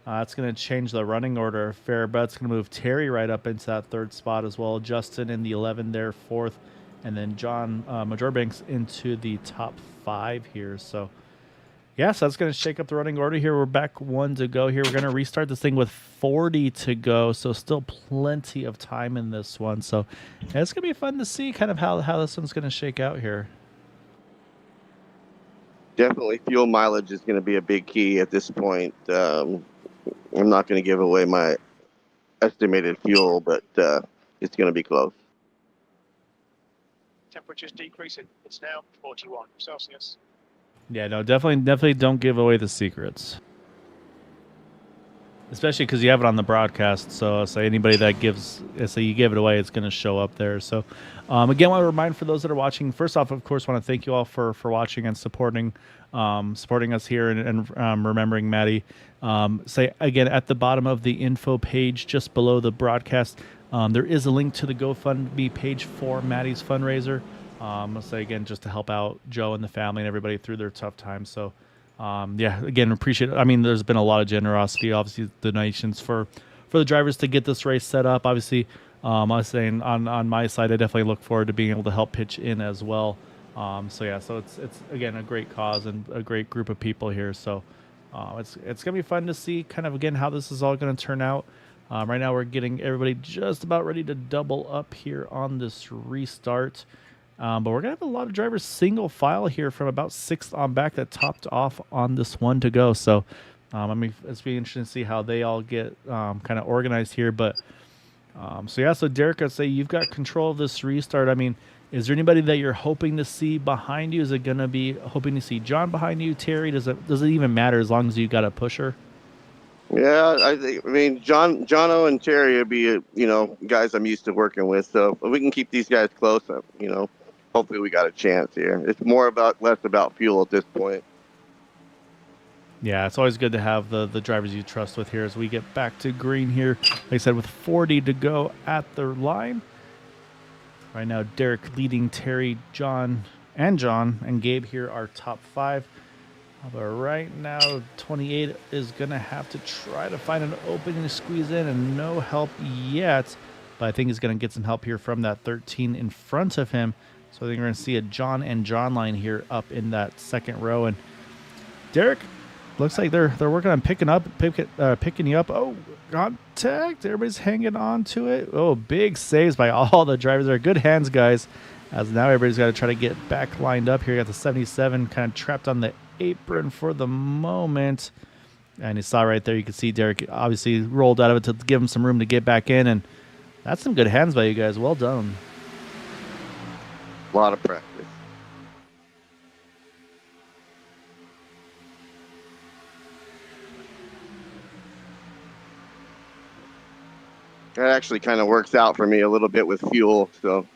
Speaker 1: it's going to change the running order a fair bit. It's going to move Terry right up into that third spot as well. Justin in the 11 there, fourth, and then John Majorbanks into the top 5 here. So so that's going to shake up the running order here. We're back 1 to go here. We're going to restart this thing with 40 to go, so still plenty of time in this one. So it's going to be fun to see kind of how this one's going to shake out here.
Speaker 5: Definitely fuel mileage is going to be a big key at this point. I'm not going to give away my estimated fuel, but it's going to be close.
Speaker 12: Temperature's decreasing. It's now 41 Celsius.
Speaker 1: Yeah, no, definitely don't give away the secrets. Especially because you have it on the broadcast. So anybody that you give it away, it's going to show up there. So again, I want to remind for those that are watching, first off, of course, want to thank you all for watching and supporting us here and remembering Matty. Say again, at the bottom of the info page, just below the broadcast, there is a link to the GoFundMe page for Matty's fundraiser. I'll say again, just to help out Joe and the family and everybody through their tough times. So, again, appreciate it. I mean, there's been a lot of generosity, obviously, donations for the drivers to get this race set up. Obviously, I was saying on my side, I definitely look forward to being able to help pitch in as well. So it's again a great cause and a great group of people here. So, it's gonna be fun to see kind of again how this is all gonna turn out. Right now, we're getting everybody just about ready to double up here on this restart. But we're going to have a lot of drivers single file here from about 6th on back that topped off on this 1 to go. So, it's be interesting to see how they all get kind of organized here. But, so Derek, I'd say you've got control of this restart. I mean, is there anybody that you're hoping to see behind you? Is it going to be hoping to see John behind you, Terry? Does it even matter as long as you got a pusher?
Speaker 5: Yeah, I mean, Jono and Terry would be, guys I'm used to working with. So if we can keep these guys close, hopefully we got a chance here. It's less about fuel at this point.
Speaker 1: Yeah, it's always good to have the drivers you trust with here as we get back to green here. Like I said, with 40 to go at the line. Right now, Derek leading Terry, John, and Gabe here are top 5. But right now, 28 is going to have to try to find an opening to squeeze in, and no help yet. But I think he's going to get some help here from that 13 in front of him. So I think we're going to see a John and John line here up in that second row. And Derek, looks like they're working on picking you up. Oh, contact. Everybody's hanging on to it. Oh, big saves by all the drivers there. Good hands, guys. As now everybody's got to try to get back lined up here. You got the 77 kind of trapped on the apron for the moment. And you saw right there, you can see Derek obviously rolled out of it to give him some room to get back in. And that's some good hands by you guys. Well done.
Speaker 5: A lot of practice. That actually kind of works out for me a little bit with fuel, so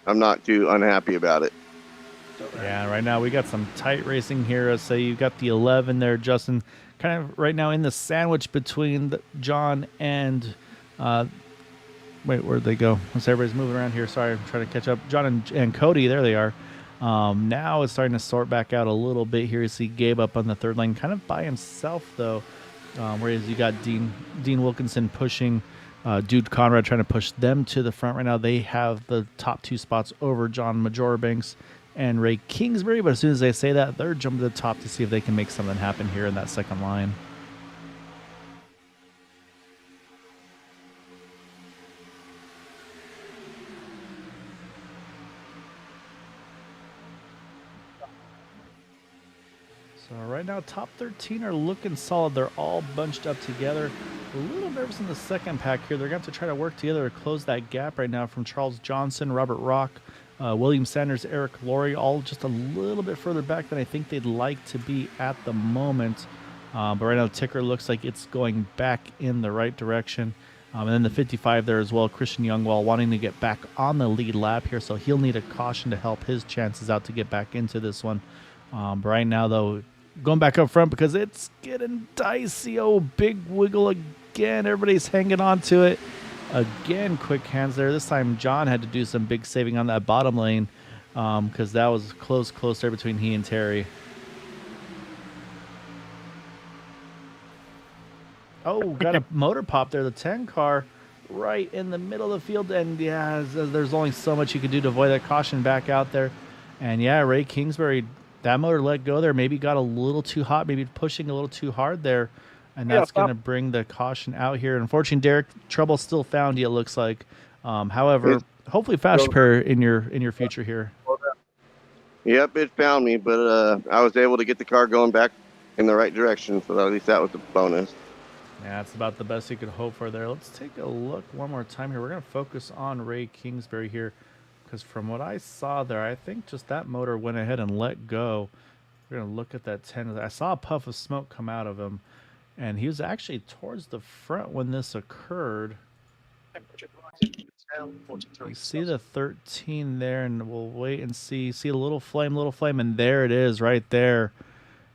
Speaker 5: I'm not too unhappy about it.
Speaker 1: Yeah, right now we got some tight racing here. So you've got the 11 there, Justin, kind of right now in the sandwich between John and wait, where'd they go? So everybody's moving around here. Sorry, I'm trying to catch up. John and Cody, there they are. Now it's starting to sort back out a little bit here. You see Gabe up on the third lane, kind of by himself though. Whereas you got Dean Wilkinson pushing Dude Conrad, trying to push them to the front right now. They have the top 2 spots over John Majorbanks and Ray Kingsbury, but as soon as they say that, they're jumping to the top to see if they can make something happen here in that second line. So right now, top 13 are looking solid. They're all bunched up together. A little nervous in the second pack here. They're going to have to try to work together to close that gap right now from Charles Johnson, Robert Rock, William Sanders, Eric Laurie, all just a little bit further back than I think they'd like to be at the moment. But right now, the ticker looks like it's going back in the right direction. And then the 55 there as well, Christian Youngwall wanting to get back on the lead lap here, so he'll need a caution to help his chances out to get back into this one. But right now, though, going back up front because it's getting dicey. Oh, big wiggle again. Everybody's hanging on to it. Again, quick hands there. This time, John had to do some big saving on that bottom lane because that was close there between he and Terry. Oh, got a motor pop there. The 10 car right in the middle of the field. And, yeah, there's only so much you could do to avoid that caution back out there. And, yeah, Ray Kingsbury, that motor let go there. Maybe got a little too hot, maybe pushing a little too hard there. And that's going to bring the caution out here. Unfortunately, Derek, trouble still found you, it looks like. However, hopefully fast repair in your future here.
Speaker 5: Yep, it found me, but I was able to get the car going back in the right direction, so at least that was a bonus.
Speaker 1: Yeah, that's about the best you could hope for there. Let's take a look one more time here. We're going to focus on Ray Kingsbury here because from what I saw there, I think just that motor went ahead and let go. We're going to look at that 10. I saw a puff of smoke come out of him, and he was actually towards the front when this occurred. You see the 13 there, and we'll wait and see. See a little flame, and there it is right there.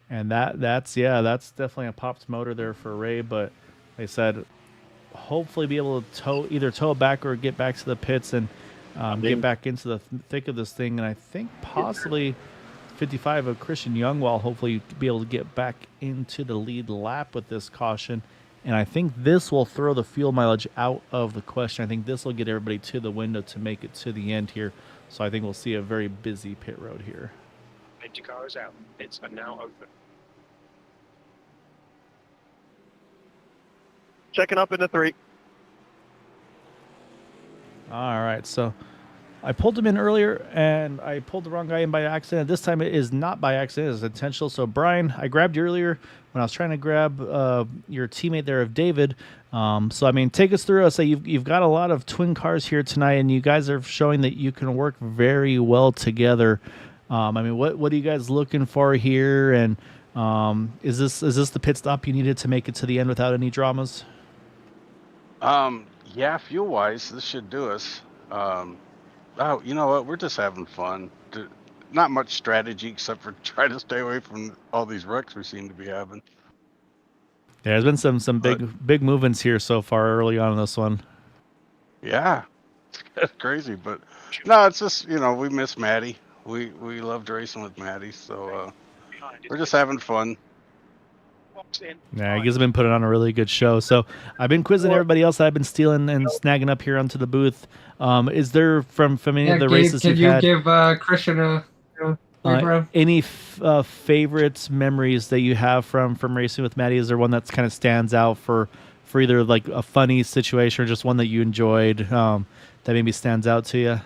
Speaker 1: And that's definitely a popped motor there for Ray, but they said hopefully be able to either tow it back or get back to the pits and get back into the thick of this thing. And I think possibly 55 of Christian Youngwall hopefully be able to get back into the lead lap with this caution. And I think this will throw the fuel mileage out of the question. I think this will get everybody to the window to make it to the end here. So I think we'll see a very busy pit road here.
Speaker 12: Safety car is out. Pits are now open.
Speaker 11: Checking up into 3.
Speaker 1: All right, so I pulled him in earlier, and I pulled the wrong guy in by accident. This time it is not by accident, it's intentional. So, Brian, I grabbed you earlier when I was trying to grab your teammate there of David. So, I mean, take us through. I'll say you've got a lot of twin cars here tonight, and you guys are showing that you can work very well together. I mean, what are you guys looking for here? And is this the pit stop you needed to make it to the end without any dramas?
Speaker 9: Yeah, fuel-wise, this should do us. Oh, you know what? We're just having fun. Not much strategy except for trying to stay away from all these wrecks we seem to be having.
Speaker 1: Yeah, there's been some big movements here so far early on in this one.
Speaker 9: Yeah, it's crazy, but no, it's just, you know, we miss Matty. We loved racing with Matty, so we're just having fun.
Speaker 1: Yeah, you guys have been putting on a really good show. So I've been quizzing everybody else that I've been stealing and snagging up here onto the booth. Is there from any of the races you've had?
Speaker 2: Can you give Christian a
Speaker 1: any favorite memories that you have from racing with Matty? Is there one that kind of stands out for either like a funny situation or just one that you enjoyed that maybe stands out to you?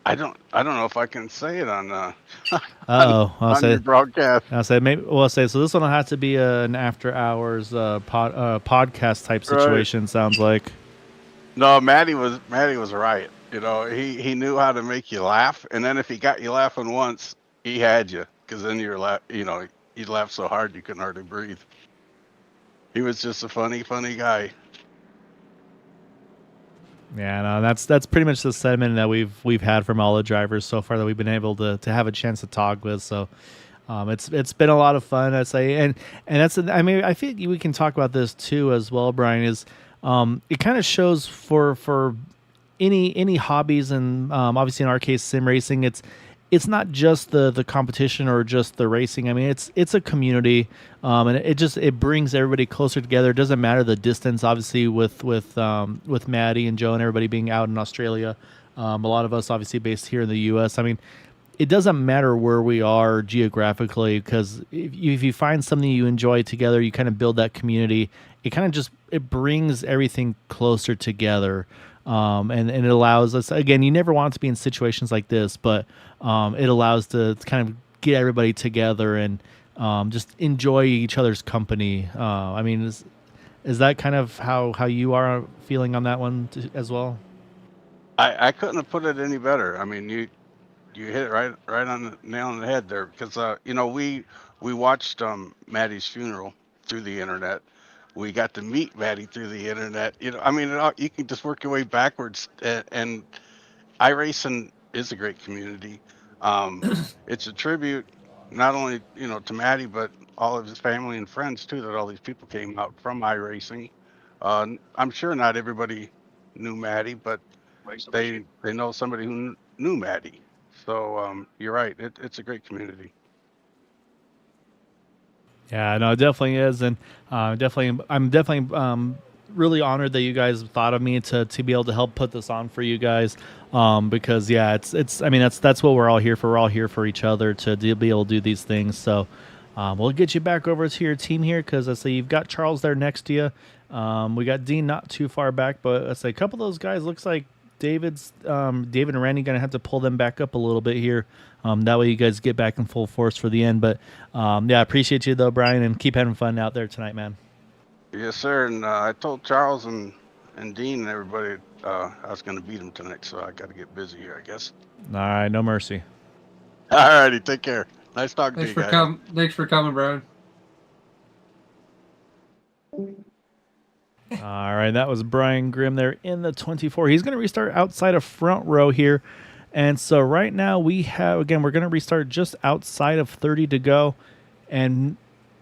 Speaker 9: I don't know if I can say it on
Speaker 1: your
Speaker 9: broadcast.
Speaker 1: I'll say maybe. Well, I'll say so. This one will have to be an after hours podcast type situation. Right. Sounds like.
Speaker 9: No, Matty was right. You know, he knew how to make you laugh, and then if he got you laughing once, he had you, because then you'd laugh so hard you couldn't hardly breathe. He was just a funny guy.
Speaker 1: Yeah, no, that's pretty much the sentiment that we've had from all the drivers so far that we've been able to have a chance to talk with. So it's been a lot of fun, I say, and that's I mean I think we can talk about this too as well, Brian. Is it kind of shows for any hobbies, and obviously in our case sim racing, it's not just the competition or just the racing. I mean, it's a community, and it brings everybody closer together. It doesn't matter the distance, obviously, with Matty and Joe and everybody being out in Australia. A lot of us obviously based here in the U.S. I mean, it doesn't matter where we are geographically, because if you find something you enjoy together, you kind of build that community. It kind of it brings everything closer together. And it allows us, again, you never want to be in situations like this, but it allows to kind of get everybody together and just enjoy each other's company. I mean, is that kind of how you are feeling on that one as well?
Speaker 9: I couldn't have put it any better. I mean, you hit it right on the nail on the head there, because we watched Matty's funeral through the internet. We got to meet Matty through the internet. I mean, you can just work your way backwards. And iRacing is a great community. It's a tribute not only to Matty, but all of his family and friends too. That all these people came out from iRacing. I'm sure not everybody knew Matty, but they know somebody who knew Matty. So you're right. It's a great community.
Speaker 1: Yeah, no, it definitely is, and I'm definitely really honored that you guys thought of me to be able to help put this on for you guys, because yeah, it's I mean that's what we're all here for. We're all here for each other to be able to do these things. So we'll get you back over to your team here, because I say you've got Charles there next to you. We got Dean not too far back, but I say a couple of those guys looks like David and Randy gonna have to pull them back up a little bit here. That way you guys get back in full force for the end. But yeah, I appreciate you though, Brian, and keep having fun out there tonight, man.
Speaker 9: Yes, sir. And I told Charles and Dean and everybody I was going to beat them tonight, so I got to get busy here, I guess.
Speaker 1: All right, no mercy.
Speaker 9: All righty, take care. Nice talking to you guys.
Speaker 2: Thanks for coming, Brian.
Speaker 1: All right, that was Brian Grimm there in the 24. He's going to restart outside of front row here. And so right now we're going to restart just outside of 30 to go. And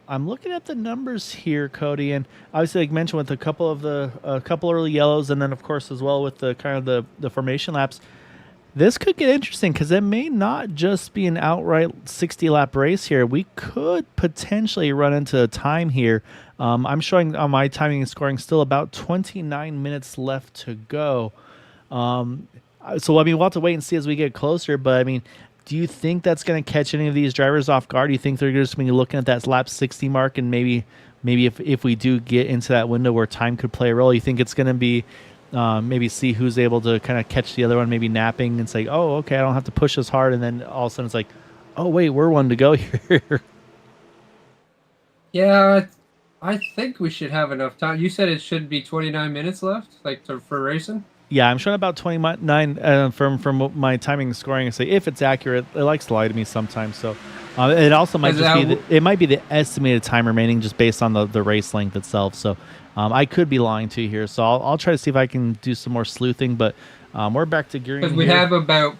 Speaker 1: I'm looking at the numbers here, Cody, and obviously, like mentioned, with a couple early yellows, and then of course as well with the kind of the formation laps, this could get interesting, because it may not just be an outright 60-lap race here. We could potentially run into time here. I'm showing on my timing and scoring still about 29 minutes left to go. So I mean, we'll have to wait and see as we get closer. But I mean, do you think that's going to catch any of these drivers off guard? Do you think they're just going to be looking at that lap 60 mark, and maybe if we do get into that window where time could play a role, you think it's going to be maybe see who's able to kind of catch the other one, maybe napping and say, oh, okay, I don't have to push as hard, and then all of a sudden it's like, oh wait, we're one to go here.
Speaker 2: Yeah, I think we should have enough time. You said it should be 29 minutes left, for racing.
Speaker 1: Yeah, I'm showing about 29 from my timing and scoring. I say if it's accurate, it likes to lie to me sometimes. So it also might it might be the estimated time remaining just based on the race length itself. So I could be lying to you here. So I'll try to see if I can do some more sleuthing. But we're back to gearing.
Speaker 2: Because we have about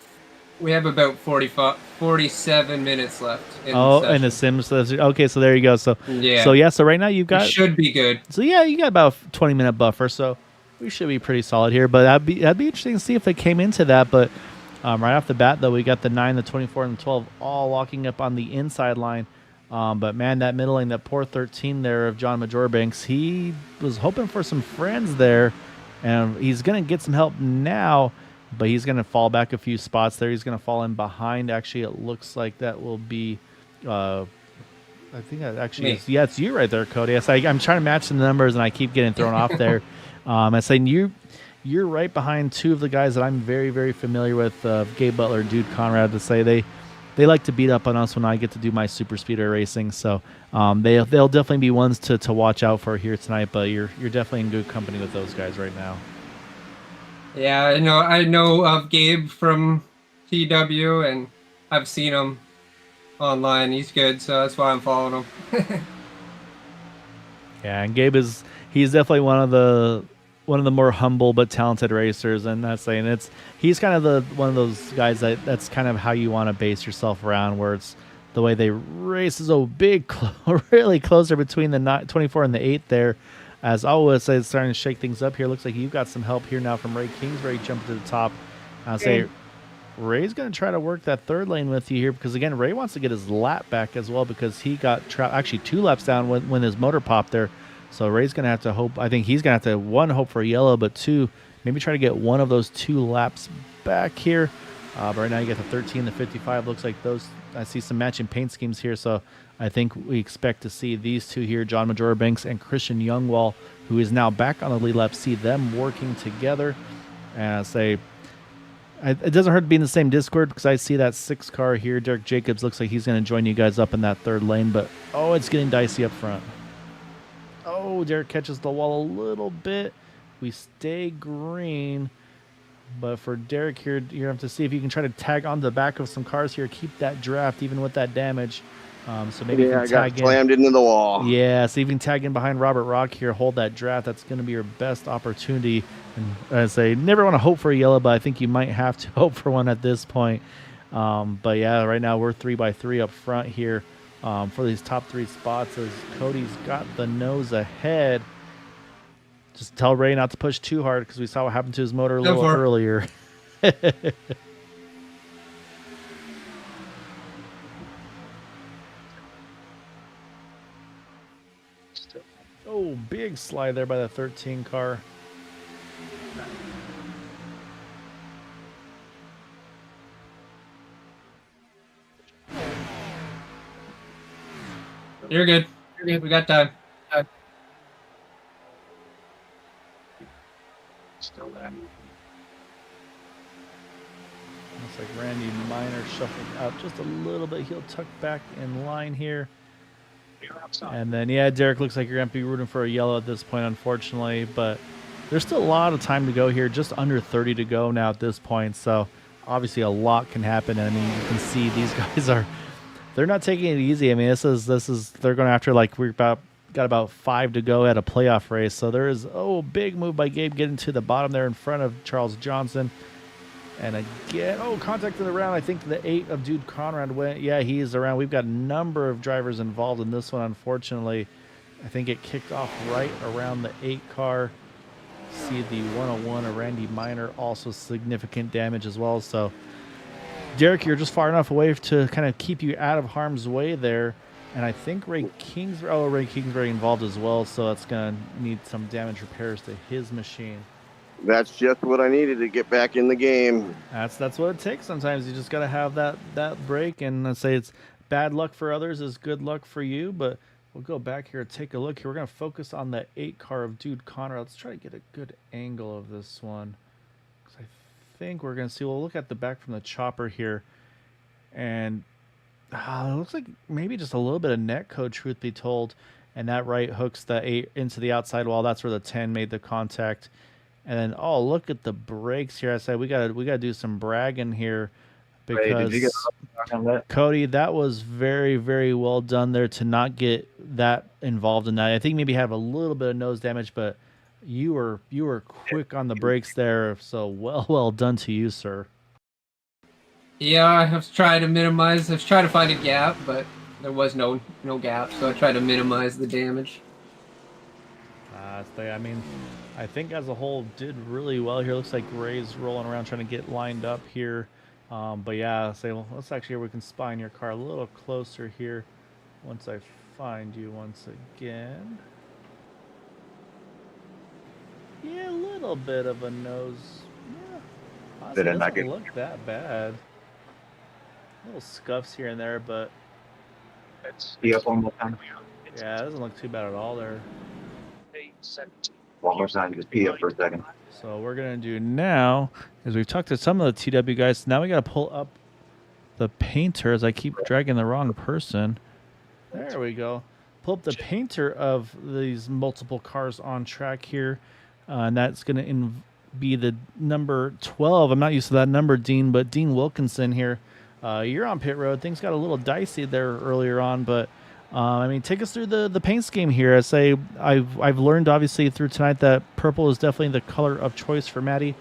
Speaker 2: 47 minutes left.
Speaker 1: In the Sims. Okay, so there you go. So
Speaker 2: yeah.
Speaker 1: So right now you've got.
Speaker 2: It should be good.
Speaker 1: So yeah, you got about a 20-minute buffer. So we should be pretty solid here, but that'd be interesting to see if it came into that. But right off the bat, though, we got the 9, the 24, and the 12 all locking up on the inside line. But man, that middle lane, that poor 13 there of John Majorbanks, he was hoping for some friends there, and he's going to get some help now, but he's going to fall back a few spots there. He's going to fall in behind. Actually, it looks like that will be I think that actually is, yeah, it's you right there, Cody. I'm trying to match the numbers, and I keep getting thrown off there. I'm saying you're right behind two of the guys that I'm very, very familiar with, Gabe Butler and Dude Conrad, to say they like to beat up on us when I get to do my super speedway racing. So they'll definitely be ones to watch out for here tonight. But you're definitely in good company with those guys right now.
Speaker 2: Yeah, I know of Gabe from TW, and I've seen him online. He's good, so that's why I'm following him.
Speaker 1: Yeah, and Gabe he's definitely one of one of the more humble but talented racers, and that's saying he's kind of one of those guys that's kind of how you want to base yourself around, where it's the way they race is really closer between the 24 and the 8 there. As always, it's starting to shake things up here. Looks like you've got some help here now from Ray Kingsbury jumping to the top. I'll say Ray's going to try to work that third lane with you here because, again, Ray wants to get his lap back as well because he got actually 2 laps down when his motor popped there. So Ray's going to have to hope. I think he's going to have to, 1, hope for a yellow, but 2, maybe try to get one of those 2 laps back here. But right now you get the 13, the 55. Looks like those. I see some matching paint schemes here, so I think we expect to see these 2 here, John Majora Banks and Christian Youngwall, who is now back on the lead lap, see them working together. And I say, it doesn't hurt to be in the same Discord because I see that 6 car here. Derek Jacobs looks like he's going to join you guys up in that third lane, but it's getting dicey up front. Derek catches the wall a little bit. We stay green. But for Derek here, you have to see if you can try to tag on the back of some cars here, keep that draft even with that damage. So maybe you can tag in.
Speaker 5: Slammed into the wall.
Speaker 1: Yeah, so you can tag in behind Robert Rock here, hold that draft. That's going to be your best opportunity. And I say, never want to hope for a yellow, but I think you might have to hope for one at this point. But yeah, right now we're 3x3 up front here for these top 3 spots as Cody's got the nose ahead. Just tell Ray not to push too hard because we saw what happened to his motor a little earlier. Big slide there by the 13 car.
Speaker 2: You're good. We got time.
Speaker 12: Still there.
Speaker 1: Looks like Randy Minor shuffled out just a little bit. He'll tuck back in line here. And then, Derek, looks like you're going to be rooting for a yellow at this point, unfortunately. But there's still a lot of time to go here. Just under 30 to go now at this point. So, obviously, a lot can happen. And, I mean, you can see these guys they're not taking it easy. I mean, they're going after, like, got about 5 to go at a playoff race. So, there is, big move by Gabe getting to the bottom there in front of Charles Johnson. And again, contact in the round. I think the 8 of Dude Conrad went. Yeah, he is around. We've got a number of drivers involved in this one, unfortunately. I think it kicked off right around the 8 car. See the 101 of Randy Minor, also significant damage as well. So, Derek, you're just far enough away to kind of keep you out of harm's way there. And I think Ray Kingsbury involved as well. So that's going to need some damage repairs to his machine.
Speaker 5: That's just what I needed to get back in the game.
Speaker 1: That's what it takes. Sometimes you just got to have that break. And I say it's bad luck for others is good luck for you. But we'll go back here and take a look here. We're going to focus on the 8 car of Dude Conrad. Let's try to get a good angle of this one. Because I think we're going to see. We'll look at the back from the chopper here. And it looks like maybe just a little bit of net code, truth be told. And that right hooks the 8 into the outside wall. That's where the 10 made the contact. And then, look at the brakes here. I said we gotta do some bragging here because Cody, that was very, very well done there to not get that involved in that. I think maybe have a little bit of nose damage, but you were quick on the brakes there. So well done to you, sir.
Speaker 2: Yeah, I have tried to minimize. I was trying to find a gap, but there was no gap, so I tried to minimize the damage.
Speaker 1: I mean, I think as a whole did really well here. Looks like Ray's rolling around trying to get lined up here. But yeah, let's actually we can spy in your car a little closer here once I find you once again. Yeah, a little bit of a nose. Yeah, honestly, it doesn't look that bad. Little scuffs here and there, but
Speaker 12: Let's
Speaker 11: up one more time.
Speaker 1: yeah, it doesn't look too bad at all there.
Speaker 12: 870.
Speaker 11: One more time, just pee up for a second.
Speaker 1: So what we're gonna do now is we've talked to some of the TW guys. Now we gotta pull up the painter as I keep dragging the wrong person. There we go. Pull up the painter of these multiple cars on track here. And that's gonna be the number 12. I'm not used to that number, Dean, but Dean Wilkinson here. You're on pit road. Things got a little dicey there earlier on, but I mean, take us through the paint scheme here. I say I've learned obviously through tonight that purple is definitely the color of choice for Matty,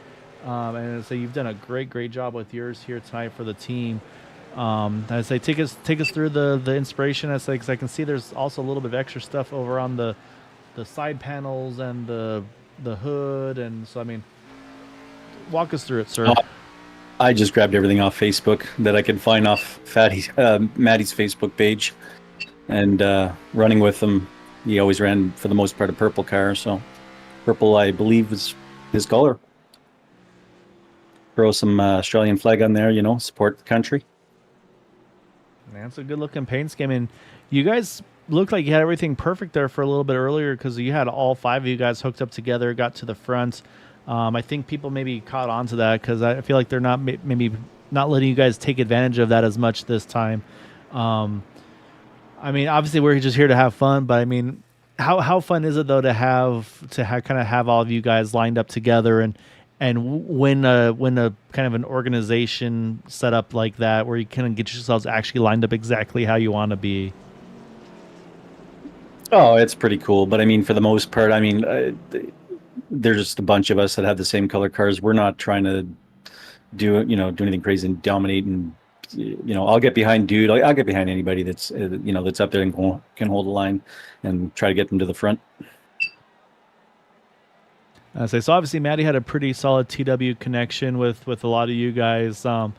Speaker 1: and I say you've done a great job with yours here tonight for the team. I say take us through the inspiration. I say because I can see there's also a little bit of extra stuff over on the side panels and the hood, and so I mean, walk us through it, sir.
Speaker 13: I just grabbed everything off Facebook that I could find off Matty's Facebook page, and running with him. He always ran for the most part a purple car, so purple I believe is his color. Throw some Australian flag on there, support the country.
Speaker 1: Man, it's a good looking paint scheme, and you guys looked like you had everything perfect there for a little bit earlier because you had all 5 of you guys hooked up together, got to the front. I think people maybe caught on to that because I feel like they're not maybe not letting you guys take advantage of that as much this time. I mean, obviously we're just here to have fun, but I mean, how fun is it though to kind of have all of you guys lined up together and when a kind of an organization set up like that where you kind of get yourselves actually lined up exactly how you want to be?
Speaker 13: Oh, it's pretty cool. But I mean, for the most part, I mean, there's just a bunch of us that have the same color cars. We're not trying to do anything crazy and dominate. And, I'll get behind dude. I'll get behind anybody that's, that's up there and can hold a line and try to get them to the front.
Speaker 1: So obviously Matty had a pretty solid TW connection with a lot of you guys. So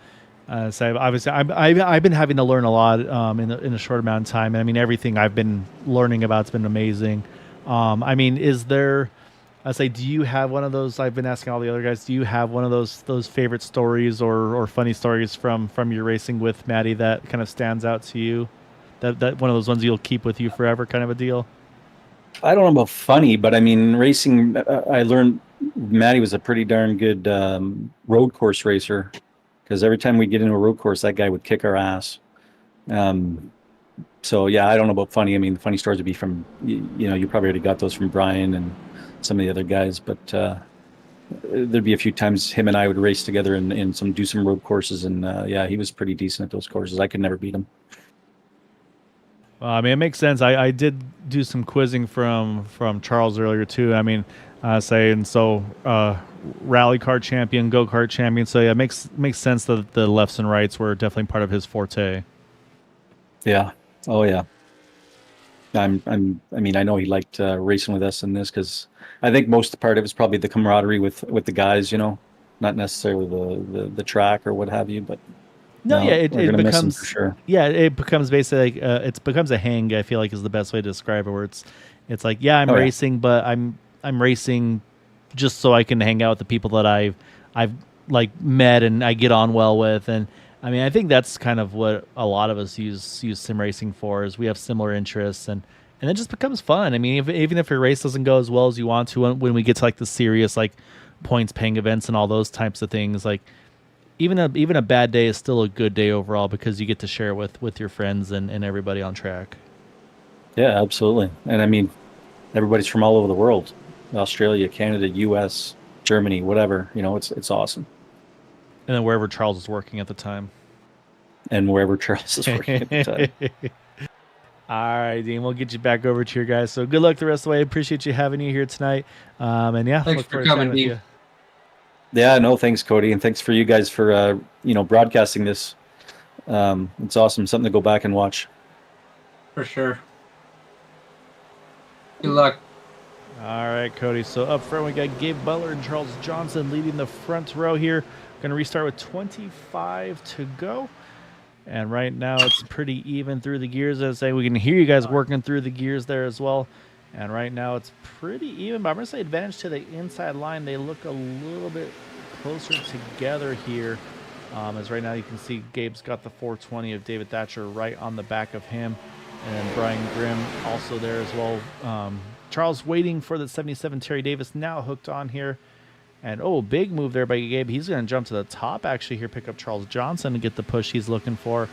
Speaker 1: obviously I've been having to learn a lot in a short amount of time. I mean, everything I've been learning about has been amazing. I mean, do you have one of those? I've been asking all the other guys. Do you have one of those favorite stories or funny stories from your racing with Matty that kind of stands out to you? That one of those ones you'll keep with you forever, kind of a deal.
Speaker 13: I don't know about funny, but I mean, racing. I learned Matty was a pretty darn good road course racer because every time we get into a road course, that guy would kick our ass. So yeah, I don't know about funny. I mean, the funny stories would be from you probably already got those from Brian and some of the other guys, but there'd be a few times him and I would race together and do some road courses, and yeah, he was pretty decent at those courses. I could never beat him.
Speaker 1: I mean, it makes sense. I did do some quizzing from Charles earlier too. I mean, rally car champion, go-kart champion. So yeah, it makes sense that the lefts and rights were definitely part of his forte.
Speaker 13: Yeah. Oh yeah. I mean, I know he liked racing with us in this because I think most part of it's probably the camaraderie with the guys, not necessarily the track or what have you, but.
Speaker 1: No, yeah, it becomes
Speaker 13: for sure.
Speaker 1: Yeah, it becomes basically like it becomes a hang. I feel like is the best way to describe it. Where it's like I'm racing, but I'm racing just so I can hang out with the people that I've like met and I get on well with. And I mean, I think that's kind of what a lot of us use sim racing for is we have similar interests and it just becomes fun. I mean, even if your race doesn't go as well as you want to when we get to like the serious like points paying events and all those types of things, like. Even a bad day is still a good day overall because you get to share with your friends and everybody on track.
Speaker 13: Yeah, absolutely. And I mean, everybody's from all over the world, Australia, Canada, U.S., Germany, whatever. It's awesome.
Speaker 1: And then wherever Charles is working at the time.
Speaker 13: And wherever Charles is working at the time.
Speaker 1: All right, Dean, we'll get you back over to your guys. So good luck the rest of the way. Appreciate you having you here tonight. And yeah,
Speaker 2: thanks for coming, Dean.
Speaker 13: Yeah, no, thanks, Cody, and thanks for you guys for broadcasting this. It's awesome, something to go back and watch.
Speaker 2: For sure. Good luck.
Speaker 1: All right, Cody. So up front we got Gabe Butler and Charles Johnson leading the front row here. Going to restart with 25 to go. And right now it's pretty even through the gears. As I say, we can hear you guys working through the gears there as well. And right now it's pretty even, but I'm going to say advantage to the inside line. They look a little bit closer together here. As right now you can see Gabe's got the 420 of David Thatcher right on the back of him. And then Brian Grimm also there as well. Charles waiting for the 77 Terry Davis now hooked on here. And big move there by Gabe. He's going to jump to the top actually here, pick up Charles Johnson and get the push he's looking for.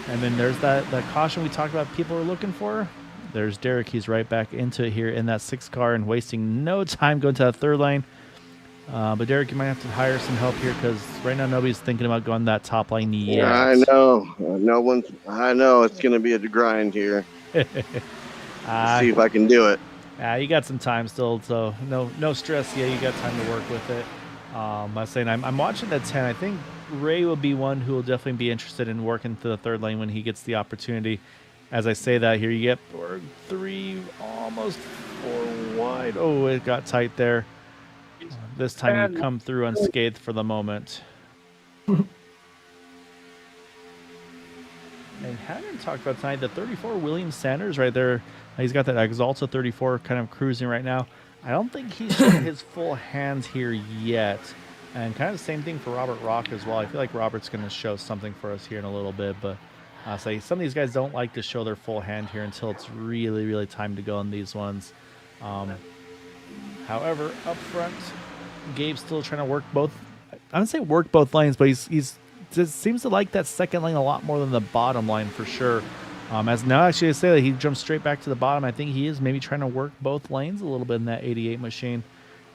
Speaker 1: And then there's that caution we talked about people are looking for. There's Derek. He's right back into it here in that 6 car and wasting no time going to that 3rd lane. But Derek, you might have to hire some help here because right now nobody's thinking about going that top line yet.
Speaker 5: I know. No one. I know it's going to be a grind here. See if I can do it.
Speaker 1: You got some time still, so no stress. Yeah, you got time to work with it. I was saying I'm watching that 10. I think Ray will be one who will definitely be interested in working to the third lane when he gets the opportunity. As I say that, here you get 3, almost 4 wide. Oh, it got tight there. This time you come through unscathed for the moment. And hadn't talked about tonight, the 34 William Sanders right there. He's got that Exalta 34 kind of cruising right now. I don't think he's shown his full hands here yet. And kind of the same thing for Robert Rock as well. I feel like Robert's going to show something for us here in a little bit. But some of these guys don't like to show their full hand here until it's really, really time to go on these ones. However, up front, Gabe's still trying to work both. I don't say work both lanes, but he's just seems to like that second lane a lot more than the bottom line for sure. As now actually I say that he jumps straight back to the bottom. I think he is maybe trying to work both lanes a little bit in that 88 machine.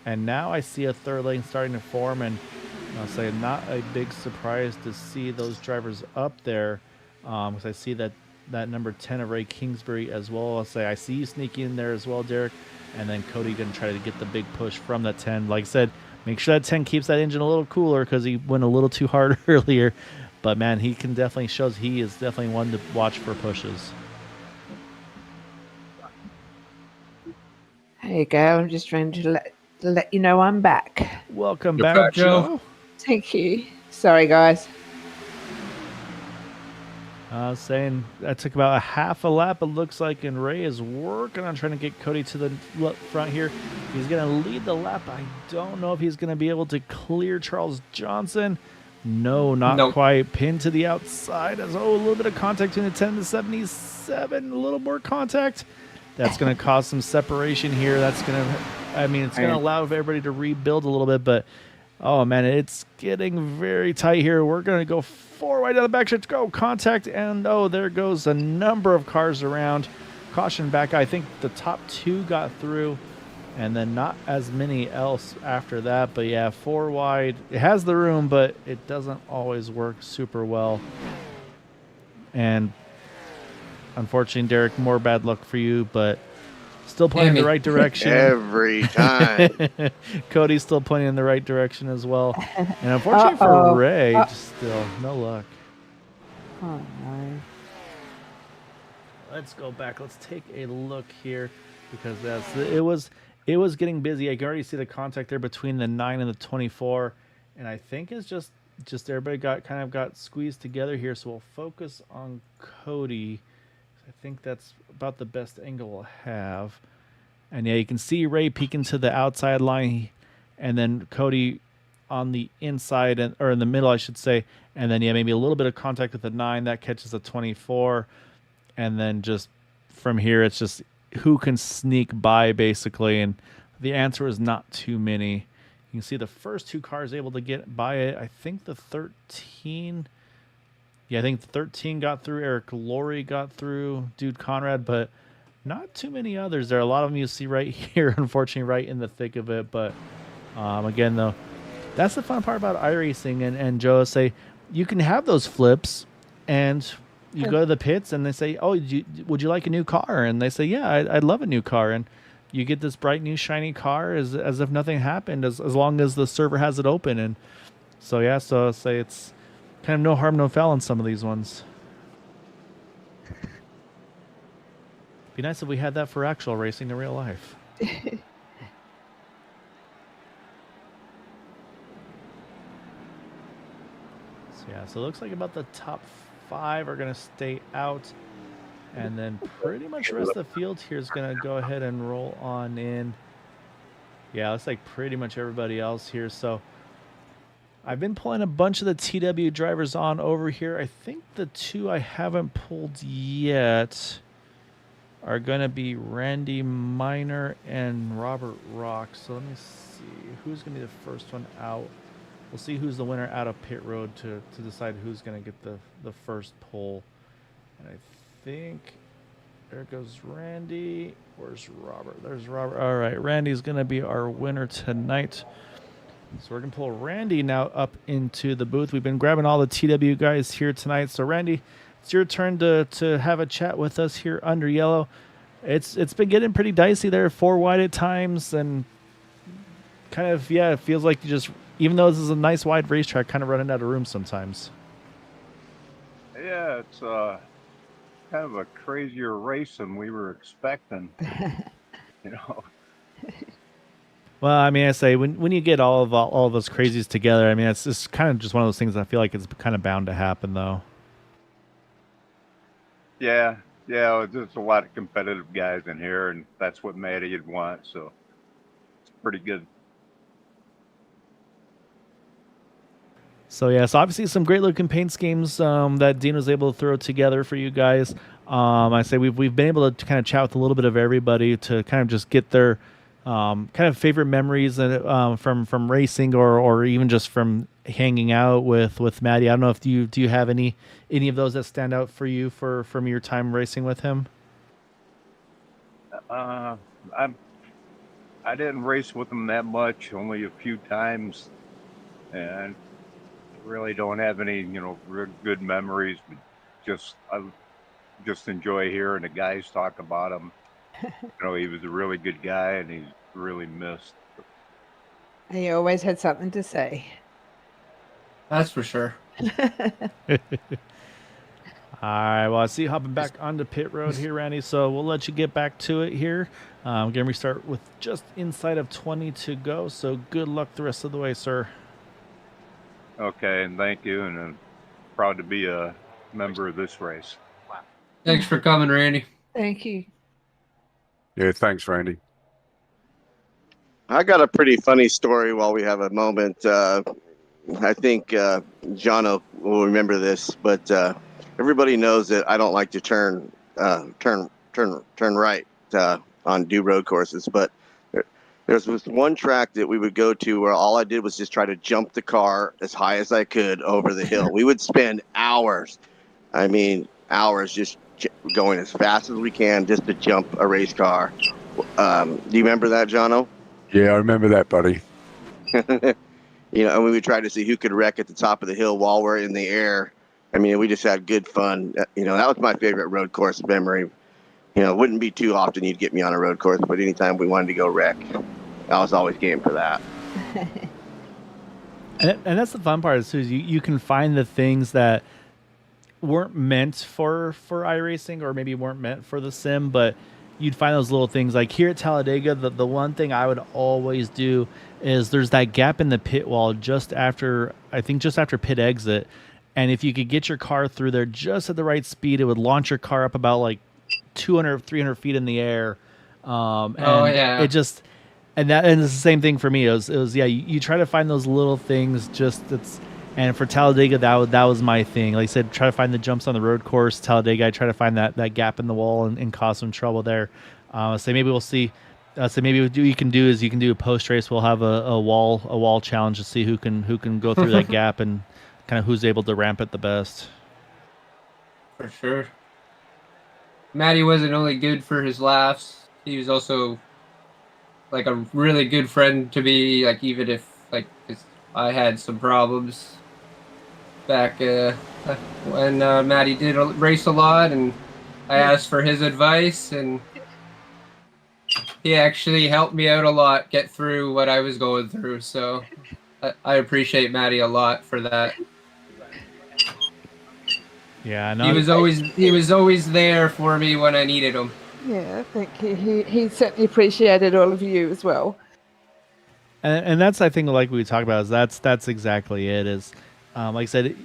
Speaker 1: And now I see a third lane starting to form, and I'll say not a big surprise to see those drivers up there. Because I see that number 10 of Ray Kingsbury as well. I'll say I see you sneaking in there as well, Derek. And then Cody going to try to get the big push from that 10. Like I said, make sure that 10 keeps that engine a little cooler because he went a little too hard earlier. But, man, he can definitely shows he is definitely one to watch for pushes.
Speaker 3: There you go. I'm just trying to let you know I'm back.
Speaker 1: Welcome back, Joe.
Speaker 3: Thank you. Sorry, guys.
Speaker 1: Saying that took about a half a lap, it looks like, and Ray is working on trying to get Cody to the front here. He's going to lead the lap. I don't know if he's going to be able to clear Charles Johnson. No, not quite. Pinned to the outside. As a little bit of contact between the 10 and the 77. A little more contact. That's going to cause some separation here. That's going to, it's going to allow everybody to rebuild a little bit, but oh man, it's getting very tight here. We're going to go 4 wide down the back stretch. Go contact, and there goes a number of cars around. Caution back. I think the top 2 got through, and then not as many else after that. But yeah, 4 wide. It has the room, but it doesn't always work super well. And unfortunately, Derek, more bad luck for you, but still pointing in the right direction.
Speaker 5: Every time.
Speaker 1: Cody's still pointing in the right direction as well. And unfortunately for Ray, just still no luck.
Speaker 3: Oh, no.
Speaker 1: Let's go back. Let's take a look here because it was getting busy. I can already see the contact there between the 9 and the 24. And I think it's just everybody got squeezed together here. So we'll focus on Cody. I think that's about the best angle we'll have. And yeah, you can see Ray peeking to the outside line, and then Cody on the inside, or in the middle, I should say. And then, yeah, maybe a little bit of contact with the 9. That catches a 24. And then just from here, it's just who can sneak by, basically. And the answer is not too many. You can see the first 2 cars able to get by it. I think the 13... Yeah, I think the 13 got through. Eric Laurie got through. Dude Conrad, but not too many others. There are a lot of them you see right here, unfortunately, right in the thick of it. But again, though, that's the fun part about iRacing. And Joe say you can have those flips, and you go to the pits, and they say, "Oh, would you like a new car?" And they say, "Yeah, I'd love a new car." And you get this bright new shiny car as if nothing happened, as long as the server has it open. And so yeah, so say it's kind of no harm, no foul on some of these ones. Be nice if we had that for actual racing in real life. So yeah, so it looks like about the top 5 are going to stay out. And then pretty much the rest of the field here is going to go ahead and roll on in. Yeah, looks like pretty much everybody else here. So I've been pulling a bunch of the TW drivers on over here. I think the 2 I haven't pulled yet are going to be Randy Miner and Robert Rock. So let me see who's going to be the first one out. We'll see who's the winner out of pit road to decide who's going to get the first pull. And I think there goes Randy. Where's Robert? There's Robert. All right, Randy's going to be our winner tonight. So we're going to pull Randy now up into the booth. We've been grabbing all the TW guys here tonight. So Randy, it's your turn to have a chat with us here under yellow. It's been getting pretty dicey there, 4 wide at times, and kind of, yeah, it feels like you just, even though this is a nice wide racetrack, kind of running out of room sometimes.
Speaker 14: Yeah, it's kind of a crazier race than we were expecting. You know.
Speaker 1: Well, I mean, I say when you get all of those crazies together, I mean, it's just kind of just one of those things I feel like it's kind of bound to happen, though.
Speaker 14: Yeah, there's a lot of competitive guys in here, and that's what Matty would want, so it's pretty good.
Speaker 1: So yeah, so obviously some great looking paint schemes that Dean was able to throw together for you guys. I say we've been able to kind of chat with a little bit of everybody to kind of just get their kind of favorite memories from racing or even just from hanging out with Matty. I don't know if do you have any of those that stand out for you from your time racing with him?
Speaker 14: I didn't race with him that much, only a few times, and really don't have any, real good memories. But I just enjoy hearing the guys talk about him. He was a really good guy, and he's really missed.
Speaker 3: He always had something to say.
Speaker 2: That's for sure.
Speaker 1: All right, well, I see you hopping back onto pit road here, Randy, so we'll let you get back to it here. We're going to restart with just inside of 20 to go, so good luck the rest of the way, sir.
Speaker 14: Okay, and thank you, and I'm proud to be a member of this race.
Speaker 2: Thanks for coming, Randy.
Speaker 3: Thank you.
Speaker 4: Yeah, thanks, Randy.
Speaker 5: I got a pretty funny story while we have a moment. I think Jono will remember this, but everybody knows that I don't like to turn right on do road courses. But there's this one track that we would go to where all I did was just try to jump the car as high as I could over the hill. We would spend hours, just going as fast as we can just to jump a race car. Do you remember that, Jono?
Speaker 4: Yeah, I remember that, buddy.
Speaker 5: And we would try to see who could wreck at the top of the hill while we're in the air. I mean, we just had good fun. That was my favorite road course memory. It wouldn't be too often you'd get me on a road course, but anytime we wanted to go wreck, I was always game for that.
Speaker 1: And that's the fun part is you can find the things that weren't meant for iRacing or maybe weren't meant for the sim, but you'd find those little things. Like here at Talladega, the one thing I would always do is there's that gap in the pit wall just after pit exit, and if you could get your car through there just at the right speed, it would launch your car up about like 200, 300 feet in the air. It just, and it's the same thing for me. It was you try to find those little things and for Talladega, that was my thing. Like I said, try to find the jumps on the road course. Talladega, I try to find that gap in the wall and cause some trouble there. So maybe we'll see. So maybe what you can do is you can do a post race. We'll have a wall challenge to see who can go through that gap and kind of who's able to ramp it the best.
Speaker 2: For sure. Matty wasn't only good for his laughs. He was also like a really good friend to me. Like even if I had some problems back when Matty did race a lot, and I asked for his advice, and he actually helped me out a lot get through what I was going through. So I appreciate Matty a lot for that.
Speaker 1: Yeah,
Speaker 2: he was always there for me when I needed him.
Speaker 3: Yeah, thank you. He certainly appreciated all of you as well.
Speaker 1: And that's, I think, like we talked about, is that's exactly it. Is like I said,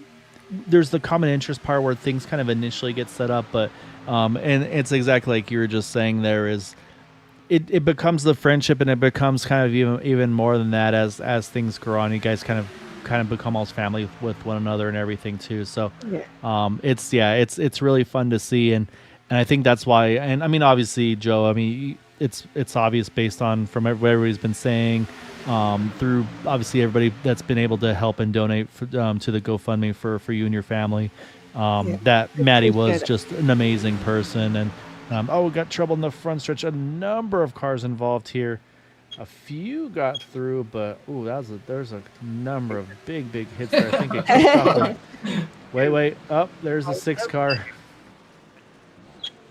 Speaker 1: there's the common interest part where things kind of initially get set up, but and it's exactly like you were just saying. There is, it becomes the friendship, and it becomes kind of even more than that as things grow on. You guys kind of become almost family with one another and everything too. So it's really fun to see, and I think that's why. And I mean, obviously, Joe, I mean, it's obvious based on from what everybody's been saying, through obviously everybody that's been able to help and donate to the GoFundMe for you and your family, that Matty was just an amazing person. And we got trouble in the front stretch. A number of cars involved here. A few got through, but there's a number of big hits there. I think it Wait. Up, there's the 6 car.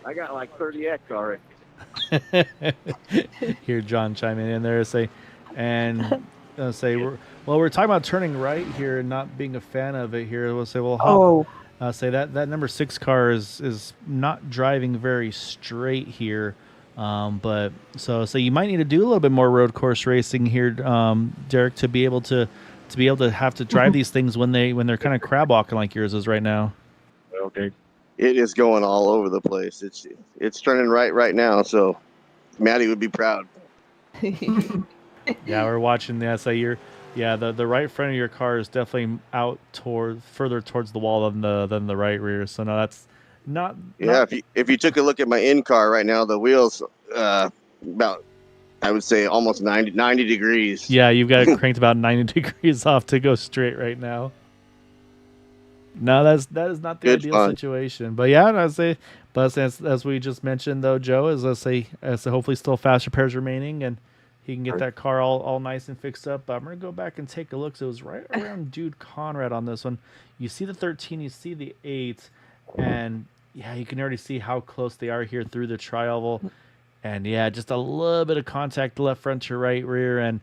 Speaker 5: I got like 30X already.
Speaker 1: Hear John chiming in there say, and say we're talking about turning right here and not being a fan of it here. We'll say say that number 6 car is not driving very straight here, but so you might need to do a little bit more road course racing here, Derek, to be able to have to drive these things when they're kind of crab walking like yours is right now.
Speaker 5: Okay. It is going all over the place. It's turning right now, so Matty would be proud.
Speaker 1: Yeah, we're watching the SI. The right front of your car is definitely out further towards the wall than the right rear. So no, that's not.
Speaker 5: Yeah, if you took a look at my in car right now, the wheels about, I would say, almost 90 degrees.
Speaker 1: Yeah, you've got it cranked about 90 degrees off to go straight right now. No, that is not the ideal situation. But yeah, as we just mentioned though, Joe, as hopefully still fast repairs remaining and he can get that car all nice and fixed up. I'm gonna go back and take a look. So it was right around Dude Conrad on this one. You see the 13, you see the 8, and yeah, you can already see how close they are here through the tri-oval. And yeah, just a little bit of contact left front to right rear, and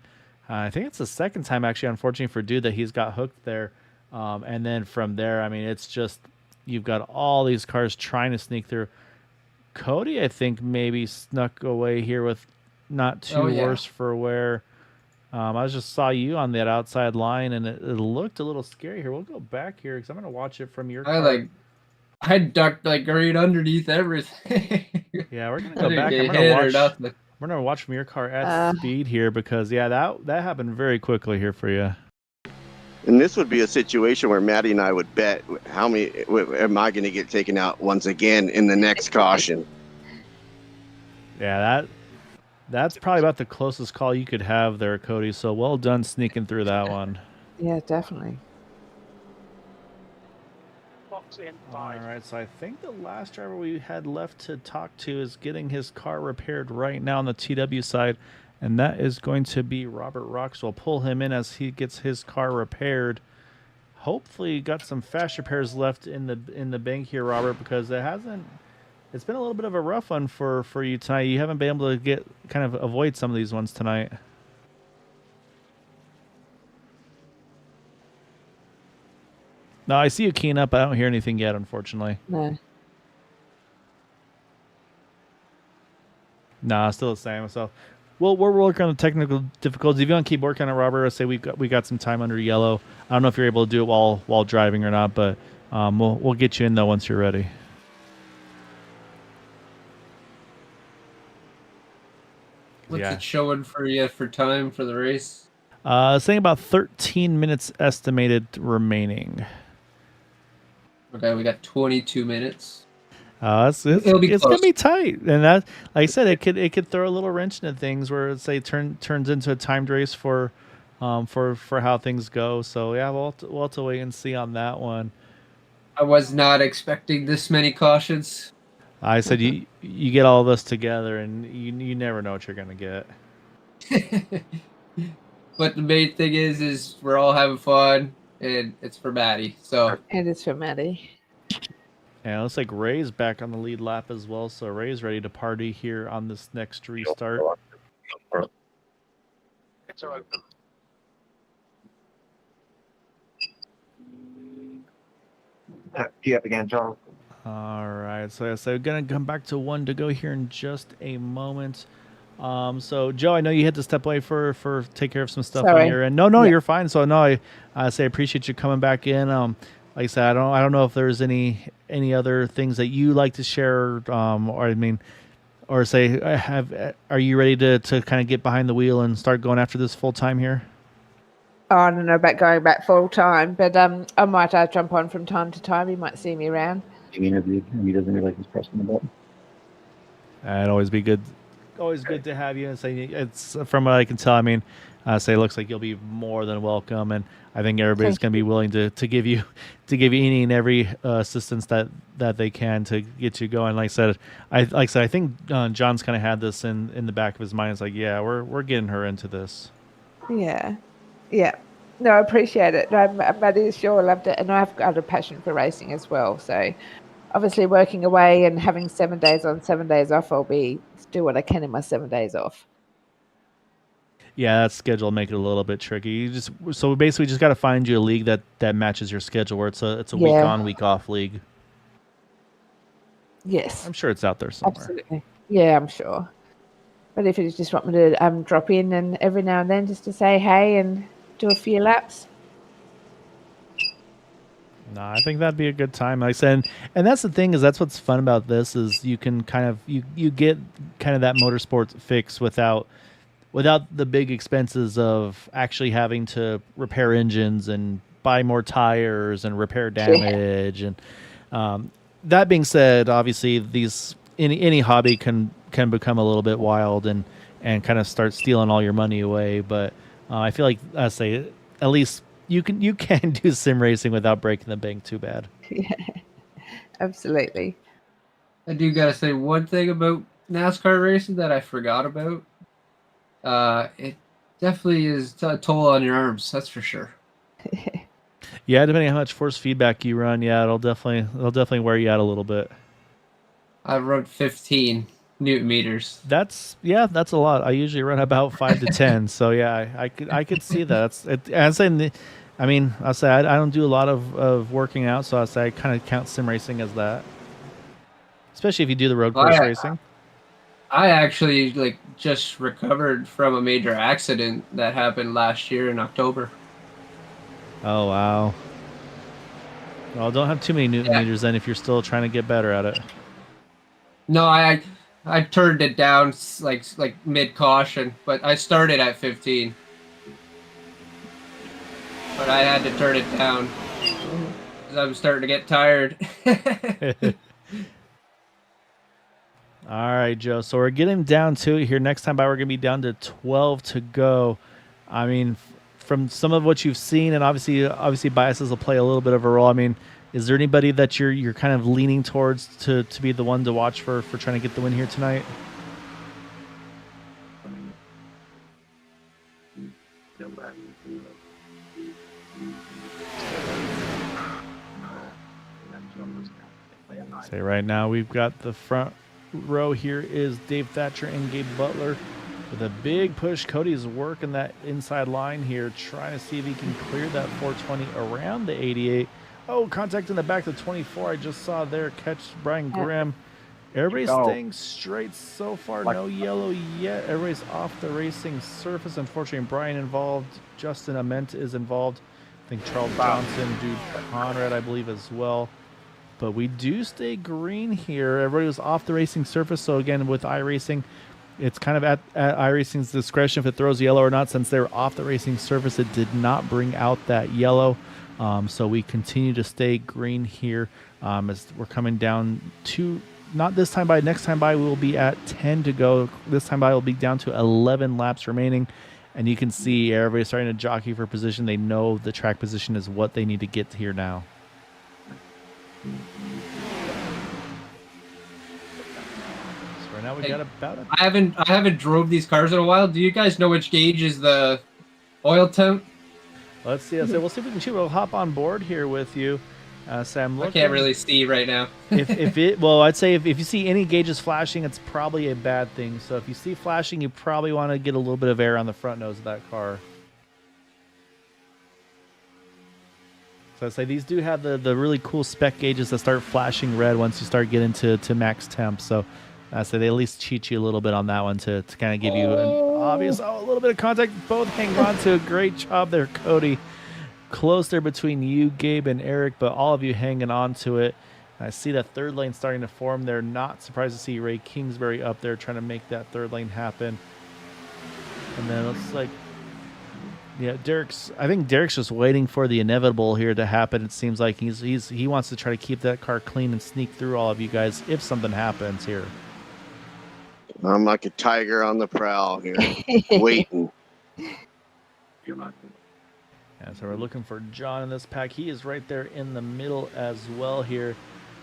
Speaker 1: I think it's the second time actually, unfortunately for Dude, that he's got hooked there. And then from there, I mean, it's just you've got all these cars trying to sneak through. Cody, I think, maybe snuck away here with not too worse for wear. I just saw you on that outside line, and it looked a little scary here. We'll go back here because I'm going to watch it from your car.
Speaker 2: I ducked like right underneath everything.
Speaker 1: Yeah, we're going to go back. We're going to watch from your car at speed here because, yeah, that happened very quickly here for you.
Speaker 5: And this would be a situation where Matty and I would bet how many am I going to get taken out once again in the next caution.
Speaker 1: Yeah, that's probably about the closest call you could have there, Cody. So well done sneaking through that one.
Speaker 3: Yeah, definitely.
Speaker 1: All right, so I think the last driver we had left to talk to is getting his car repaired right now on the TW side. And that is going to be Robert Rocks. We'll pull him in as he gets his car repaired. Hopefully, got some fast repairs left in the bank here, Robert, because it's been a little bit of a rough one for you tonight. You haven't been able to avoid some of these ones tonight. No, I see you keying up. I don't hear anything yet, unfortunately. No, still the same. So. Well, we're working on the technical difficulties. If you want to keep working on it, Robert, I say we got some time under yellow. I don't know if you're able to do it while driving or not, but we'll get you in though once you're ready.
Speaker 2: What's it showing for you for time for the race?
Speaker 1: Saying about 13 minutes estimated remaining.
Speaker 2: Okay, we got 22 minutes.
Speaker 1: It's gonna be tight, and that, like I said, it could throw a little wrench into things where it turns into a timed race for how things go. So yeah, we'll have to wait and see on that one.
Speaker 2: I was not expecting this many cautions.
Speaker 1: I said you get all of us together, and you never know what you're gonna get.
Speaker 2: But the main thing is we're all having fun, and it's for Matty. So
Speaker 3: and it's for Matty.
Speaker 1: And it looks like Ray's back on the lead lap as well, so Ray's ready to party here on this next restart.
Speaker 12: It's all right.
Speaker 11: Tee up again, Charles.
Speaker 1: All right, so we're gonna come back to one to go here in just a moment. So Joe, I know you had to step away for take care of some stuff in here, and no, you're fine. So no, I say I appreciate you coming back in. Like I said, I don't know if there's any other things that you like to share, are you ready to kind of get behind the wheel and start going after this full time here?
Speaker 3: Oh, I don't know about going back full time, but I might jump on from time to time. You might see me around.
Speaker 13: You interviewed him. He doesn't feel like he's pressing the button.
Speaker 1: It'd always be good. Always good to have you. And say it's from what I can tell. I mean, say it looks like you'll be more than welcome, and I think everybody's going to be willing to give you any and every assistance that they can to get you going. Like I said, I think John's kind of had this in the back of his mind. It's like, yeah, we're getting her into this.
Speaker 3: Yeah. No, I appreciate it. No, Matty sure loved it, and I've got a passion for racing as well. So, obviously, working away and having 7 days on, 7 days off, I'll do what I can in my 7 days off.
Speaker 1: Yeah, that schedule will make it a little bit tricky. So basically just got to find you a league that matches your schedule, where it's a week on, week off league.
Speaker 3: Yes,
Speaker 1: I'm sure it's out there somewhere.
Speaker 3: Absolutely. Yeah, I'm sure. But if you just want me to drop in and every now and then just to say hey and do a few laps.
Speaker 1: No, I think that'd be a good time. Like I said, and that's the thing, is that's what's fun about this, is you can kind of you get kind of that motorsports fix without the big expenses of actually having to repair engines and buy more tires and repair damage. And that being said, obviously any hobby can become a little bit wild and kind of start stealing all your money away. But I feel like I say at least you can do sim racing without breaking the bank too bad.
Speaker 3: Yeah, absolutely.
Speaker 2: I do gotta say one thing about NASCAR racing that I forgot about. It definitely is a toll on your arms, that's for sure.
Speaker 1: Yeah, depending on how much force feedback you run, yeah, it'll definitely wear you out a little bit.
Speaker 2: I run 15 Newton meters.
Speaker 1: That's a lot. I usually run about 5 to 10. So yeah, I could see that. I'll say I don't do a lot of working out, so I'll say I kind of count sim racing as that, especially if you do the road course racing.
Speaker 2: I actually just recovered from a major accident that happened last year in October.
Speaker 1: Oh wow. Well, don't have too many Newton meters then if you're still trying to get better at it.
Speaker 2: No, I turned it down like mid caution, but I started at 15. But I had to turn it down because I was starting to get tired.
Speaker 1: All right, Joe. So we're getting down to it here. Next time by, we're going to be down to 12 to go. I mean, from some of what you've seen, and obviously biases will play a little bit of a role. I mean, is there anybody that you're kind of leaning towards to be the one to watch for trying to get the win here tonight? Say right now we've got the front row here is Dave Thatcher and Gabe Butler with a big push. Cody's working that inside line here, trying to see if he can clear that 420 around the 88. Oh, contact in the back of the 24. I just saw there. Catch Brian Grimm. Everybody's staying straight so far. No yellow yet. Everybody's off the racing surface. Unfortunately, Brian involved. Justin Ament is involved. I think Charles Johnson, Dude Conrad, I believe, as well. But we do stay green here. Everybody was off the racing surface. So again, with iRacing, it's kind of at iRacing's discretion if it throws yellow or not. Since they were off the racing surface, it did not bring out that yellow. So we continue to stay green here as we're coming down to, not this time by, next time by we will be at 10 to go. This time by will be down to 11 laps remaining. And you can see everybody's starting to jockey for position. They know the track position is what they need to get here now. So right now we got about
Speaker 2: I haven't drove these cars in a while. Do you guys know which gauge is the oil temp?
Speaker 1: Let's see. We'll see if we can shoot. We'll hop on board here with you, Sam.
Speaker 2: I can't really see right now.
Speaker 1: I'd say if you see any gauges flashing, it's probably a bad thing. So if you see flashing, you probably want to get a little bit of air on the front nose of that car. So I'd say these do have the really cool spec gauges that start flashing red once you start getting to max temp. So I say they at least cheat you a little bit on that one to kind of give you an obvious, a little bit of contact. Both hang on to a great job there, Cody. Close there between you, Gabe, and Eric, but all of you hanging on to it. I see that third lane starting to form there. Not surprised to see Ray Kingsbury up there trying to make that third lane happen. And then it's like, yeah, I think Derek's just waiting for the inevitable here to happen. It seems like he wants to try to keep that car clean and sneak through all of you guys if something happens here.
Speaker 5: I'm like a tiger on the prowl here, waiting.
Speaker 1: Yeah, so we're looking for John in this pack. He is right there in the middle as well here.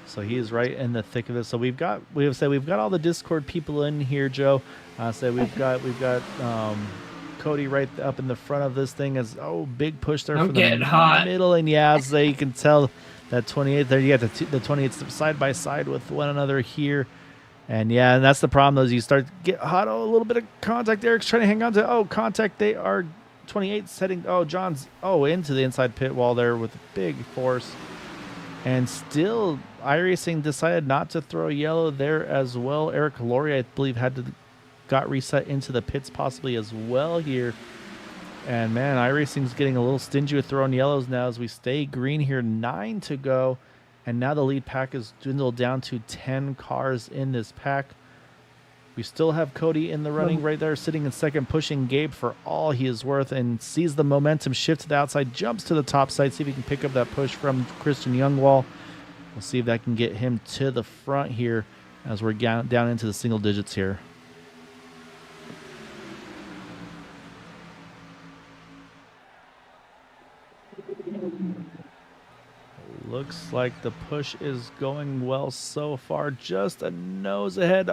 Speaker 1: So he is right in the thick of it. So we've got all the Discord people in here, Joe. So we've got Cody right up in the front of this thing. As big push there
Speaker 2: I'm
Speaker 1: from the
Speaker 2: getting hot.
Speaker 1: middle, and as you can tell that 28 there. You got the 28s side by side with one another here. And and that's the problem, though, is you start to get hot. A little bit of contact. Eric's trying to hang on to. Contact. They are 28 heading. John's into the inside pit wall there with big force. And still, iRacing decided not to throw yellow there as well. Eric Laurie, I believe, got reset into the pits possibly as well here. And man, iRacing's getting a little stingy with throwing yellows now as we stay green here. 9 to go. And now the lead pack is dwindled down to 10 cars in this pack. We still have Cody in the running right there, sitting in second, pushing Gabe for all he is worth, and sees the momentum shift to the outside, jumps to the top side, see if he can pick up that push from Christian Youngwall. We'll see if that can get him to the front here as we're down into the single digits here. Looks like the push is going well so far. Just a nose ahead.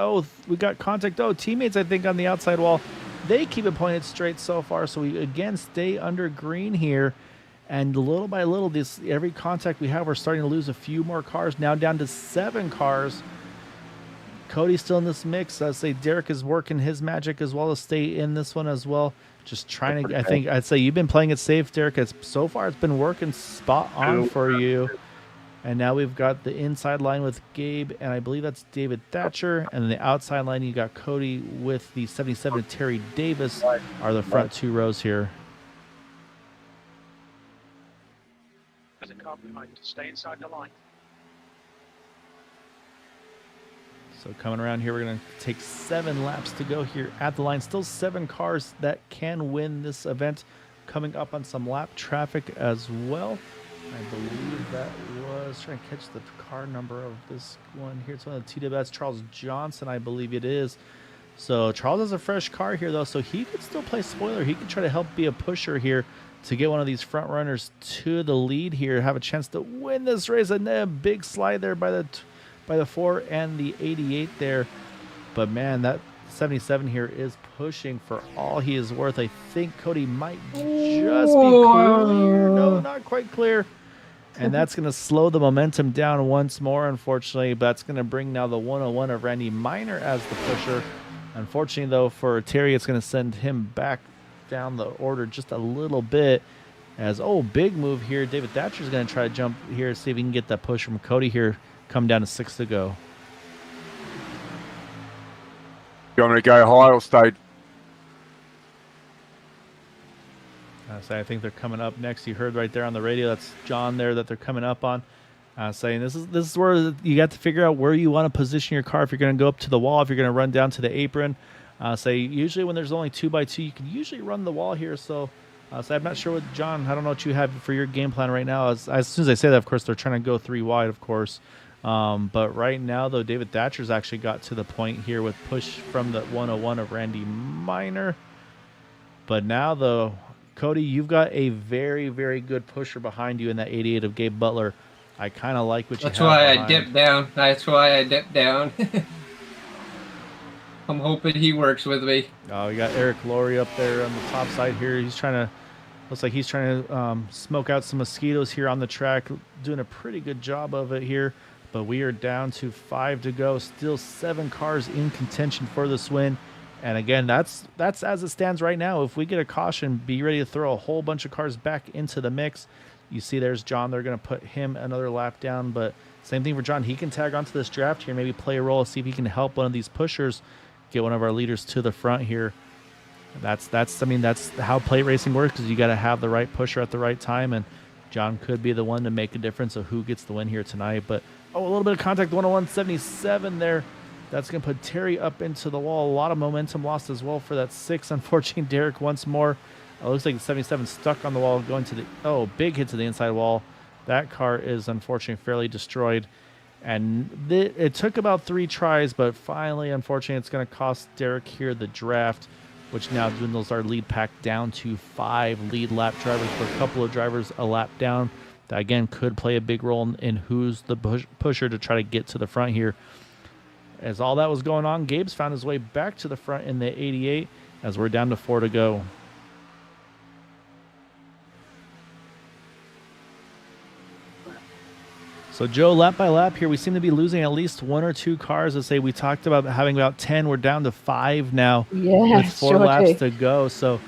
Speaker 1: We got contact. Teammates, I think, on the outside wall. They keep it pointed straight so far. So we, again, stay under green here. And little by little, every contact we have, we're starting to lose a few more cars. Now down to 7 cars. Cody's still in this mix. I'd say Derek is working his magic as well to stay in this one as well. Just trying to, I'd say you've been playing it safe, Derek. So far, it's been working spot on for you. And now we've got the inside line with Gabe, and I believe that's David Thatcher. And then the outside line, you got Cody with the 77, Terry Davis, are the front 2 rows here.
Speaker 12: There's a car behind. Stay inside the line.
Speaker 1: So coming around here, we're going to take 7 laps to go here at the line. Still 7 cars that can win this event. Coming up on some lap traffic as well. I believe that was, trying to catch the car number of this one here. It's one of the TWS, Charles Johnson, I believe it is. So Charles has a fresh car here, though, so he could still play spoiler. He could try to help be a pusher here to get one of these front runners to the lead here, have a chance to win this race. And a big slide there by the 4 and the 88 there. But man, that 77 here is pushing for all he is worth. I think Cody might just be clear. No, not quite clear. And that's going to slow the momentum down once more, unfortunately. But that's going to bring now the 101 of Randy Minor as the pusher. Unfortunately, though, for Terry, it's going to send him back down the order just a little bit. As, big move here. David Thatcher's going to try to jump here, see if he can get that push from Cody here. Come down to 6 to go.
Speaker 4: You want me to go high or stay?
Speaker 1: I think they're coming up next. You heard right there on the radio, that's John there that they're coming up on. Saying this is where you got to figure out where you want to position your car. If you're going to go up to the wall, if you're going to run down to the apron. Usually when there's only 2x2, you can usually run the wall here. So I'm not sure what, John, I don't know what you have for your game plan right now. As soon as I say that, of course, they're trying to go 3 wide, of course. But right now, though, David Thatcher's actually got to the point here with push from the 101 of Randy Minor. But now, though, Cody, you've got a very, very good pusher behind you in that 88 of Gabe Butler. I kind of like what you have.
Speaker 2: That's why
Speaker 1: behind.
Speaker 2: I dipped down. That's why I dipped down. I'm hoping he works with me.
Speaker 1: We got Eric Laurie up there on the top side here. Looks like he's trying to smoke out some mosquitoes here on the track. Doing a pretty good job of it here. But we are down to 5 to go. Still 7 cars in contention for this win. And again, that's as it stands right now. If we get a caution, be ready to throw a whole bunch of cars back into the mix. You see there's John. They're going to put him another lap down. But same thing for John. He can tag onto this draft here, maybe play a role, see if he can help one of these pushers get one of our leaders to the front here. That's how plate racing works, because you got to have the right pusher at the right time. And John could be the one to make a difference of who gets the win here tonight. But a little bit of contact, 101.77 there. That's going to put Terry up into the wall. A lot of momentum lost as well for that 6. Unfortunately, Derek once more. It looks like the 77 stuck on the wall, going to the big hit to the inside wall. That car is unfortunately fairly destroyed. And it took about 3 tries, but finally, unfortunately, it's going to cost Derek here the draft, which now dwindles our lead pack down to 5 lead lap drivers, for a couple of drivers a lap down. That, again, could play a big role in who's the pusher to try to get to the front here. As all that was going on, Gabe's found his way back to the front in the 88 as we're down to 4 to go. So, Joe, lap by lap here, we seem to be losing at least 1 or 2 cars. Let's say we talked about having about 10. We're down to 5 now with 4 laps to go. So,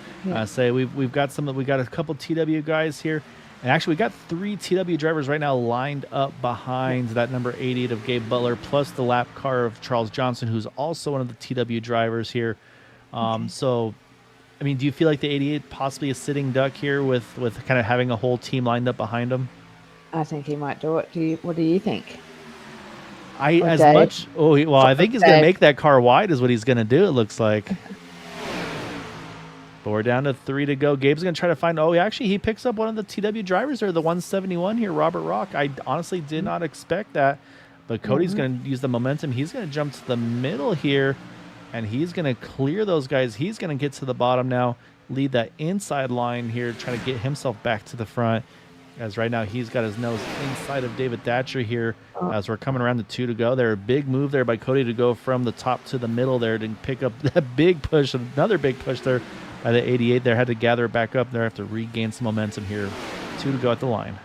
Speaker 1: say we've got we got a couple TW guys here. And actually, we got 3 TW drivers right now lined up behind that number 88 of Gabe Butler, plus the lap car of Charles Johnson, who's also one of the TW drivers here. So, I mean, do you feel like the 88 possibly a sitting duck here with kind of having a whole team lined up behind him?
Speaker 3: I think he might do it. What do you think?
Speaker 1: I think he's going to make that car wide is what he's going to do, it looks like. But we're down to 3 to go. Gabe's going to try to find... actually, he picks up one of the TW drivers there, the 171 here, Robert Rock. I honestly did not expect that. But Cody's going to use the momentum. He's going to jump to the middle here, and he's going to clear those guys. He's going to get to the bottom now, lead that inside line here, trying to get himself back to the front. As right now, he's got his nose inside of David Thatcher here as we're coming around to 2 to go. There, a big move there by Cody to go from the top to the middle there to pick up that big push, another big push there by the 88 there. Had to gather it back up there, have to regain some momentum here. 2 to go at the line.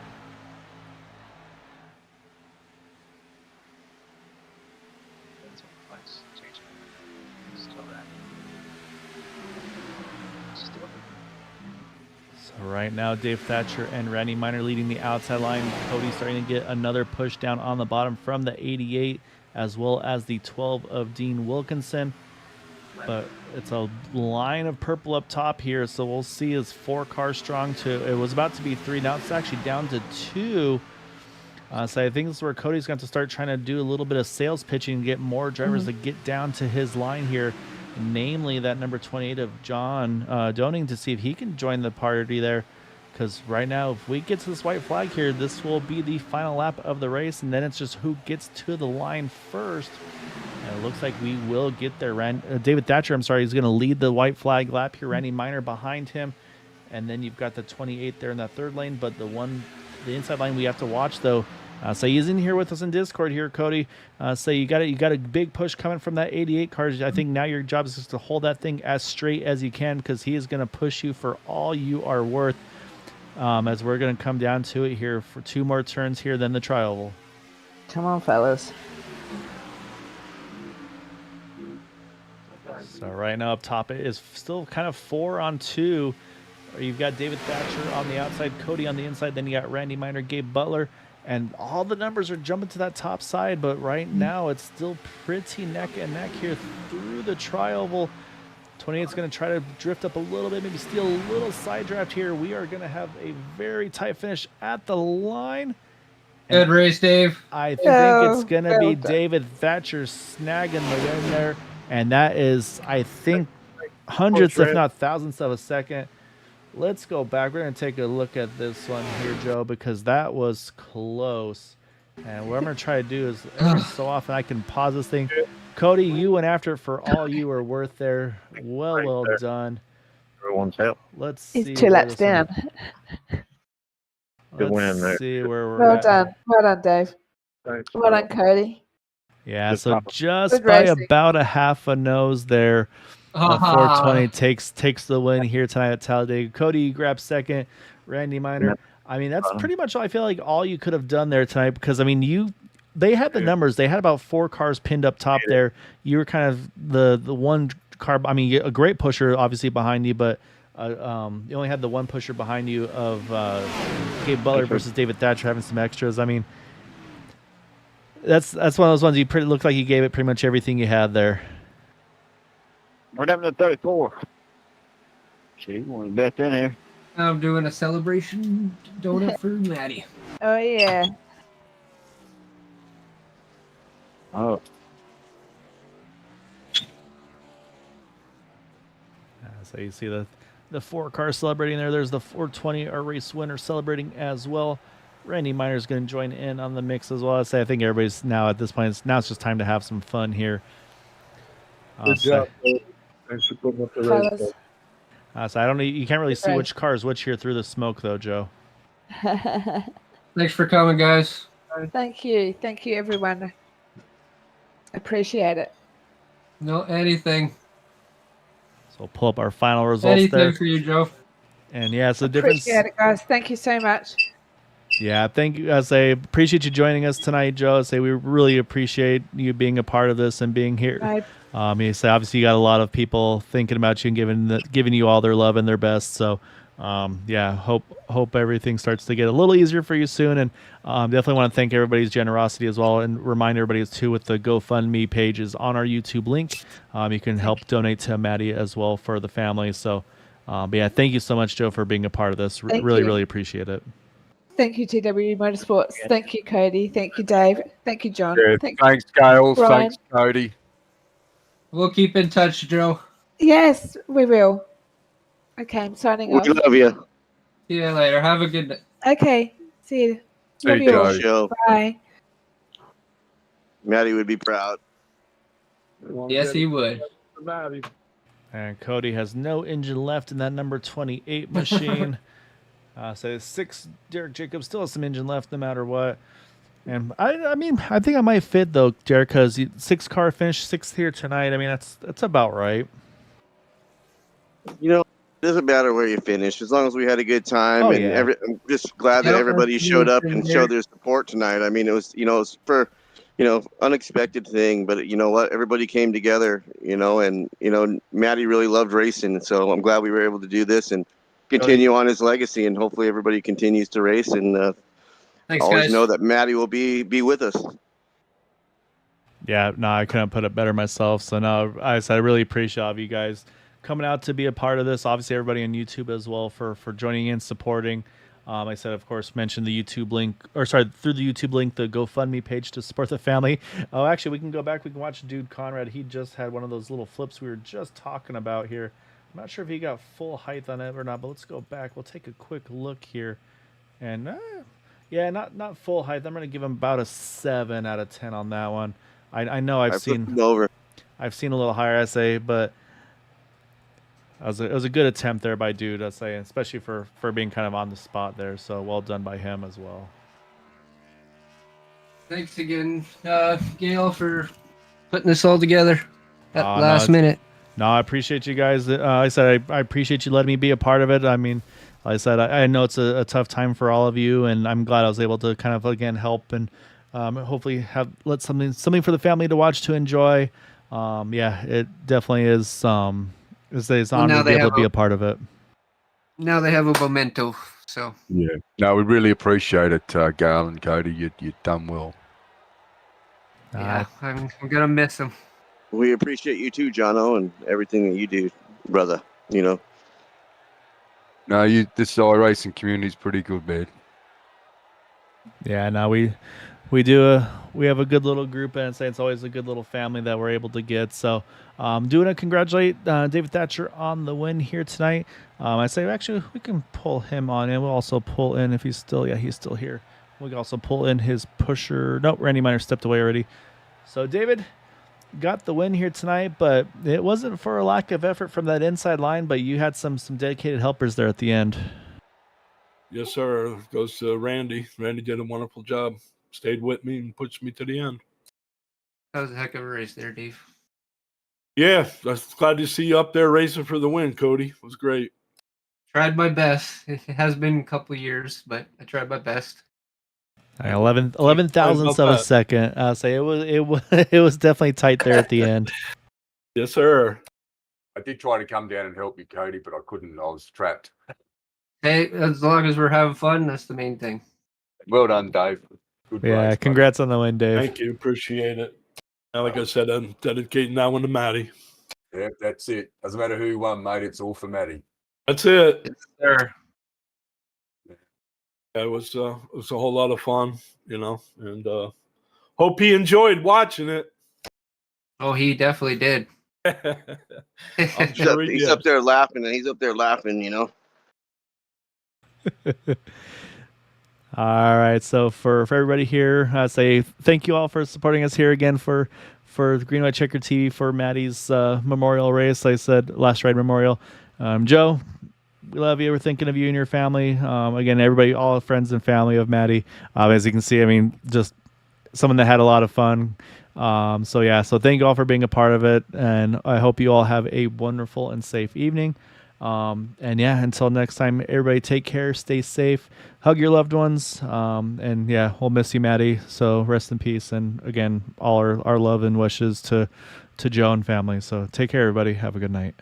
Speaker 1: Right now, Dave Thatcher and Randy Miner leading the outside line. Cody starting to get another push down on the bottom from the 88, as well as the 12 of Dean Wilkinson. But it's a line of purple up top here, so we'll see is 4 cars strong. It was about to be 3, now it's actually down to 2. So I think this is where Cody's going to start trying to do a little bit of sales pitching and get more drivers to get down to his line here. Namely that number 28 of John Doning, to see if he can join the party there, because right now if we get to this white flag here, this will be the final lap of the race, and then it's just who gets to the line first. And it looks like we will get there. David Thatcher, I'm sorry, he's going to lead the white flag lap here. Randy Miner behind him, and then you've got the 28 there in that third lane, but the inside line we have to watch though. So he's in here with us in Discord here, Cody. So you got a big push coming from that 88 car. I think now your job is just to hold that thing as straight as you can, because he is going to push you for all you are worth. As we're going to come down to it here for 2 more turns here, then the tri-oval.
Speaker 3: Come on, fellas.
Speaker 1: So right now up top it is still kind of 4 on 2. You've got David Thatcher on the outside, Cody on the inside. Then you got Randy Miner, Gabe Butler. And all the numbers are jumping to that top side, but right now it's still pretty neck and neck here through the tri-oval. 28's going to try to drift up a little bit, maybe steal a little side draft here. We are going to have a very tight finish at the line.
Speaker 2: Good race, Dave.
Speaker 1: I think it's going to be David Thatcher snagging the win there. And that is, I think, hundredths, if not thousandths of a second. Let's go back. We're going to take a look at this one here, Joe, because that was close. And what I'm going to try to do is every so often I can pause this thing. Cody, you went after it for all you were worth there. Well done.
Speaker 5: Everyone's help.
Speaker 1: Let's see.
Speaker 3: He's 2 laps down.
Speaker 5: Good win there.
Speaker 1: Let's see where we're
Speaker 3: Well
Speaker 1: at.
Speaker 3: done. Well done, Dave.
Speaker 5: Thanks.
Speaker 3: Well done, Cody.
Speaker 1: Yeah,
Speaker 5: Good
Speaker 1: so
Speaker 5: job.
Speaker 1: just
Speaker 3: Good
Speaker 1: by
Speaker 3: racing.
Speaker 1: about a half a nose there. 420 takes the win here tonight at Talladega. Cody, you grab second. Randy Miner. I mean, that's pretty much, I feel like, all you could have done there tonight, because, I mean, they had the numbers. They had about 4 cars pinned up top there. You were kind of the one car. I mean, a great pusher, obviously, behind you, but you only had the one pusher behind you of Gabe Butler versus David Thatcher having some extras. I mean, that's one of those ones you looked like you gave it pretty much everything you had there.
Speaker 5: We're having a 34. See, you want to bet in here.
Speaker 2: I'm doing a celebration donut for Matty.
Speaker 3: Oh, yeah.
Speaker 5: Oh.
Speaker 1: So you see the 4 cars celebrating there. There's the 420, our race winner, celebrating as well. Randy Miner's going to join in on the mix as well. I think everybody's now at this point. It's just time to have some fun here.
Speaker 10: Good job. Thanks for putting up the race.
Speaker 1: So I don't know. You can't really see which car is which here through the smoke, though, Joe.
Speaker 2: Thanks for coming, guys.
Speaker 3: Thank you. Thank you, everyone. Appreciate it.
Speaker 2: No, anything.
Speaker 1: So we'll pull up our final results
Speaker 2: Anything
Speaker 1: there.
Speaker 2: for you, Joe.
Speaker 1: And yeah, it's the difference.
Speaker 3: Appreciate it, guys. Thank you so much.
Speaker 1: Yeah, thank you. As I appreciate you joining us tonight, Joe. I say we really appreciate you being a part of this and being here. You say obviously you got a lot of people thinking about you and giving you all their love and their best. So, yeah, hope everything starts to get a little easier for you soon. And definitely want to thank everybody's generosity as well, and remind everybody too with the GoFundMe page is on our YouTube link. You can help donate to Matty as well for the family. So, but yeah, thank you so much, Joe, for being a part of this. Really appreciate it.
Speaker 3: Thank you, TW Motorsports. Thank you, Cody. Thank you, Dave. Thank you, John.
Speaker 15: Yeah, thanks, Gail.
Speaker 3: Brian.
Speaker 15: Thanks, Cody.
Speaker 2: We'll keep in touch, Joe.
Speaker 3: Yes, we will. Okay, I'm signing off.
Speaker 5: We love you.
Speaker 2: See you later. Have a good day.
Speaker 3: Okay, see you.
Speaker 15: See
Speaker 3: Love
Speaker 15: you,
Speaker 3: you all.
Speaker 5: Joe.
Speaker 3: Bye.
Speaker 5: Matty would be proud.
Speaker 2: Yes, he would.
Speaker 1: And Cody has no engine left in that number 28 machine. So 6, Derek Jacobs still has some engine left no matter what. And I mean, I think I might fit though, Derek, because 6 car finish, 6th here tonight. I mean, that's about right.
Speaker 5: You know, it doesn't matter where you finish as long as we had a good time.
Speaker 1: Oh,
Speaker 5: And
Speaker 1: yeah.
Speaker 5: I'm just glad that everybody showed up and showed their support tonight. I mean, it was for, unexpected thing, but you know what? Everybody came together, and, Matty really loved racing. So I'm glad we were able to do this and continue on his legacy, and hopefully everybody continues to race, and
Speaker 2: Thanks,
Speaker 5: always
Speaker 2: guys.
Speaker 5: know that Matty will be with us.
Speaker 1: Yeah, no, I couldn't put it better myself. So no, I really appreciate all of you guys coming out to be a part of this. Obviously, everybody on YouTube as well for joining in, supporting. I said, of course, mention the YouTube link, through the YouTube link, the GoFundMe page to support the family. Oh, actually, we can go back. We can watch Dude Conrad. He just had one of those little flips we were just talking about here. I'm not sure if he got full height on it or not, but let's go back. We'll take a quick look here. And, yeah, not full height. I'm going to give him about a 7 out of 10 on that one. I know I've seen a little higher, I say, but it was a good attempt there by Dude, I say, especially for being kind of on the spot there. So well done by him as well.
Speaker 2: Thanks again, Gail, for putting this all together at last minute.
Speaker 1: No, I appreciate you guys. I said I appreciate you letting me be a part of it. I mean, like I said, I know it's a tough time for all of you, and I'm glad I was able to kind of again help and hopefully let something for the family to watch, to enjoy. Yeah, it definitely is. It's an honor to be able to be a part of it.
Speaker 2: Now they have a memento. So
Speaker 15: yeah, no, we really appreciate it, Gail and Cody. You've done well.
Speaker 2: Yeah, I'm gonna miss them.
Speaker 5: We appreciate you too, Jono, and everything that you do, brother.
Speaker 15: No, this iRacing community is pretty good, man.
Speaker 1: Yeah, no, we have a good little group, and it's always a good little family that we're able to get. So, do want to congratulate David Thatcher on the win here tonight. I say actually we can pull him on in. We'll also pull in if he's still here. We can also pull in his pusher. Nope, Randy Miner stepped away already. So David got the win here tonight, but it wasn't for a lack of effort from that inside line, but you had some dedicated helpers there at the end.
Speaker 10: Yes, sir. Goes to Randy. Randy did a wonderful job. Stayed with me and pushed me to the end.
Speaker 2: That was a heck of a race there, Dave.
Speaker 10: Yeah, I was glad to see you up there racing for the win, Cody. It was great.
Speaker 2: Tried my best. It has been a couple of years, but I tried my best.
Speaker 1: 11 thousandths of a second. I'll say it was definitely tight there at the end.
Speaker 10: Yes, sir.
Speaker 4: I did try to come down and help you, Cody, but I couldn't. I was trapped.
Speaker 2: Hey, as long as we're having fun, that's the main thing.
Speaker 4: Well done, Dave. Good
Speaker 1: Yeah,
Speaker 4: race,
Speaker 1: congrats on the win, Dave.
Speaker 10: Thank you. Appreciate it. And like I said, I'm dedicating that one to Matty.
Speaker 4: Yeah, that's it. Doesn't matter who won, mate. It's all for Matty.
Speaker 10: That's it.
Speaker 2: Yes, sir.
Speaker 10: Yeah, it was a whole lot of fun, and hope he enjoyed watching it.
Speaker 2: Oh, he definitely did.
Speaker 5: He's up there laughing,
Speaker 1: All right, so for everybody here, I say thank you all for supporting us here again for the Green White Checker TV for Matty's memorial race. Like I said, last ride memorial. Joe, we love you. We're thinking of you and your family. Again, everybody, all friends and family of Matty. As you can see, I mean, just someone that had a lot of fun. So thank you all for being a part of it, and I hope you all have a wonderful and safe evening. And yeah, until next time, everybody take care, stay safe, hug your loved ones. And yeah, we'll miss you, Matty. So rest in peace. And again, all our love and wishes to Joe and family. So take care, everybody. Have a good night.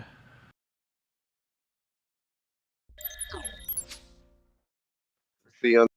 Speaker 5: See you on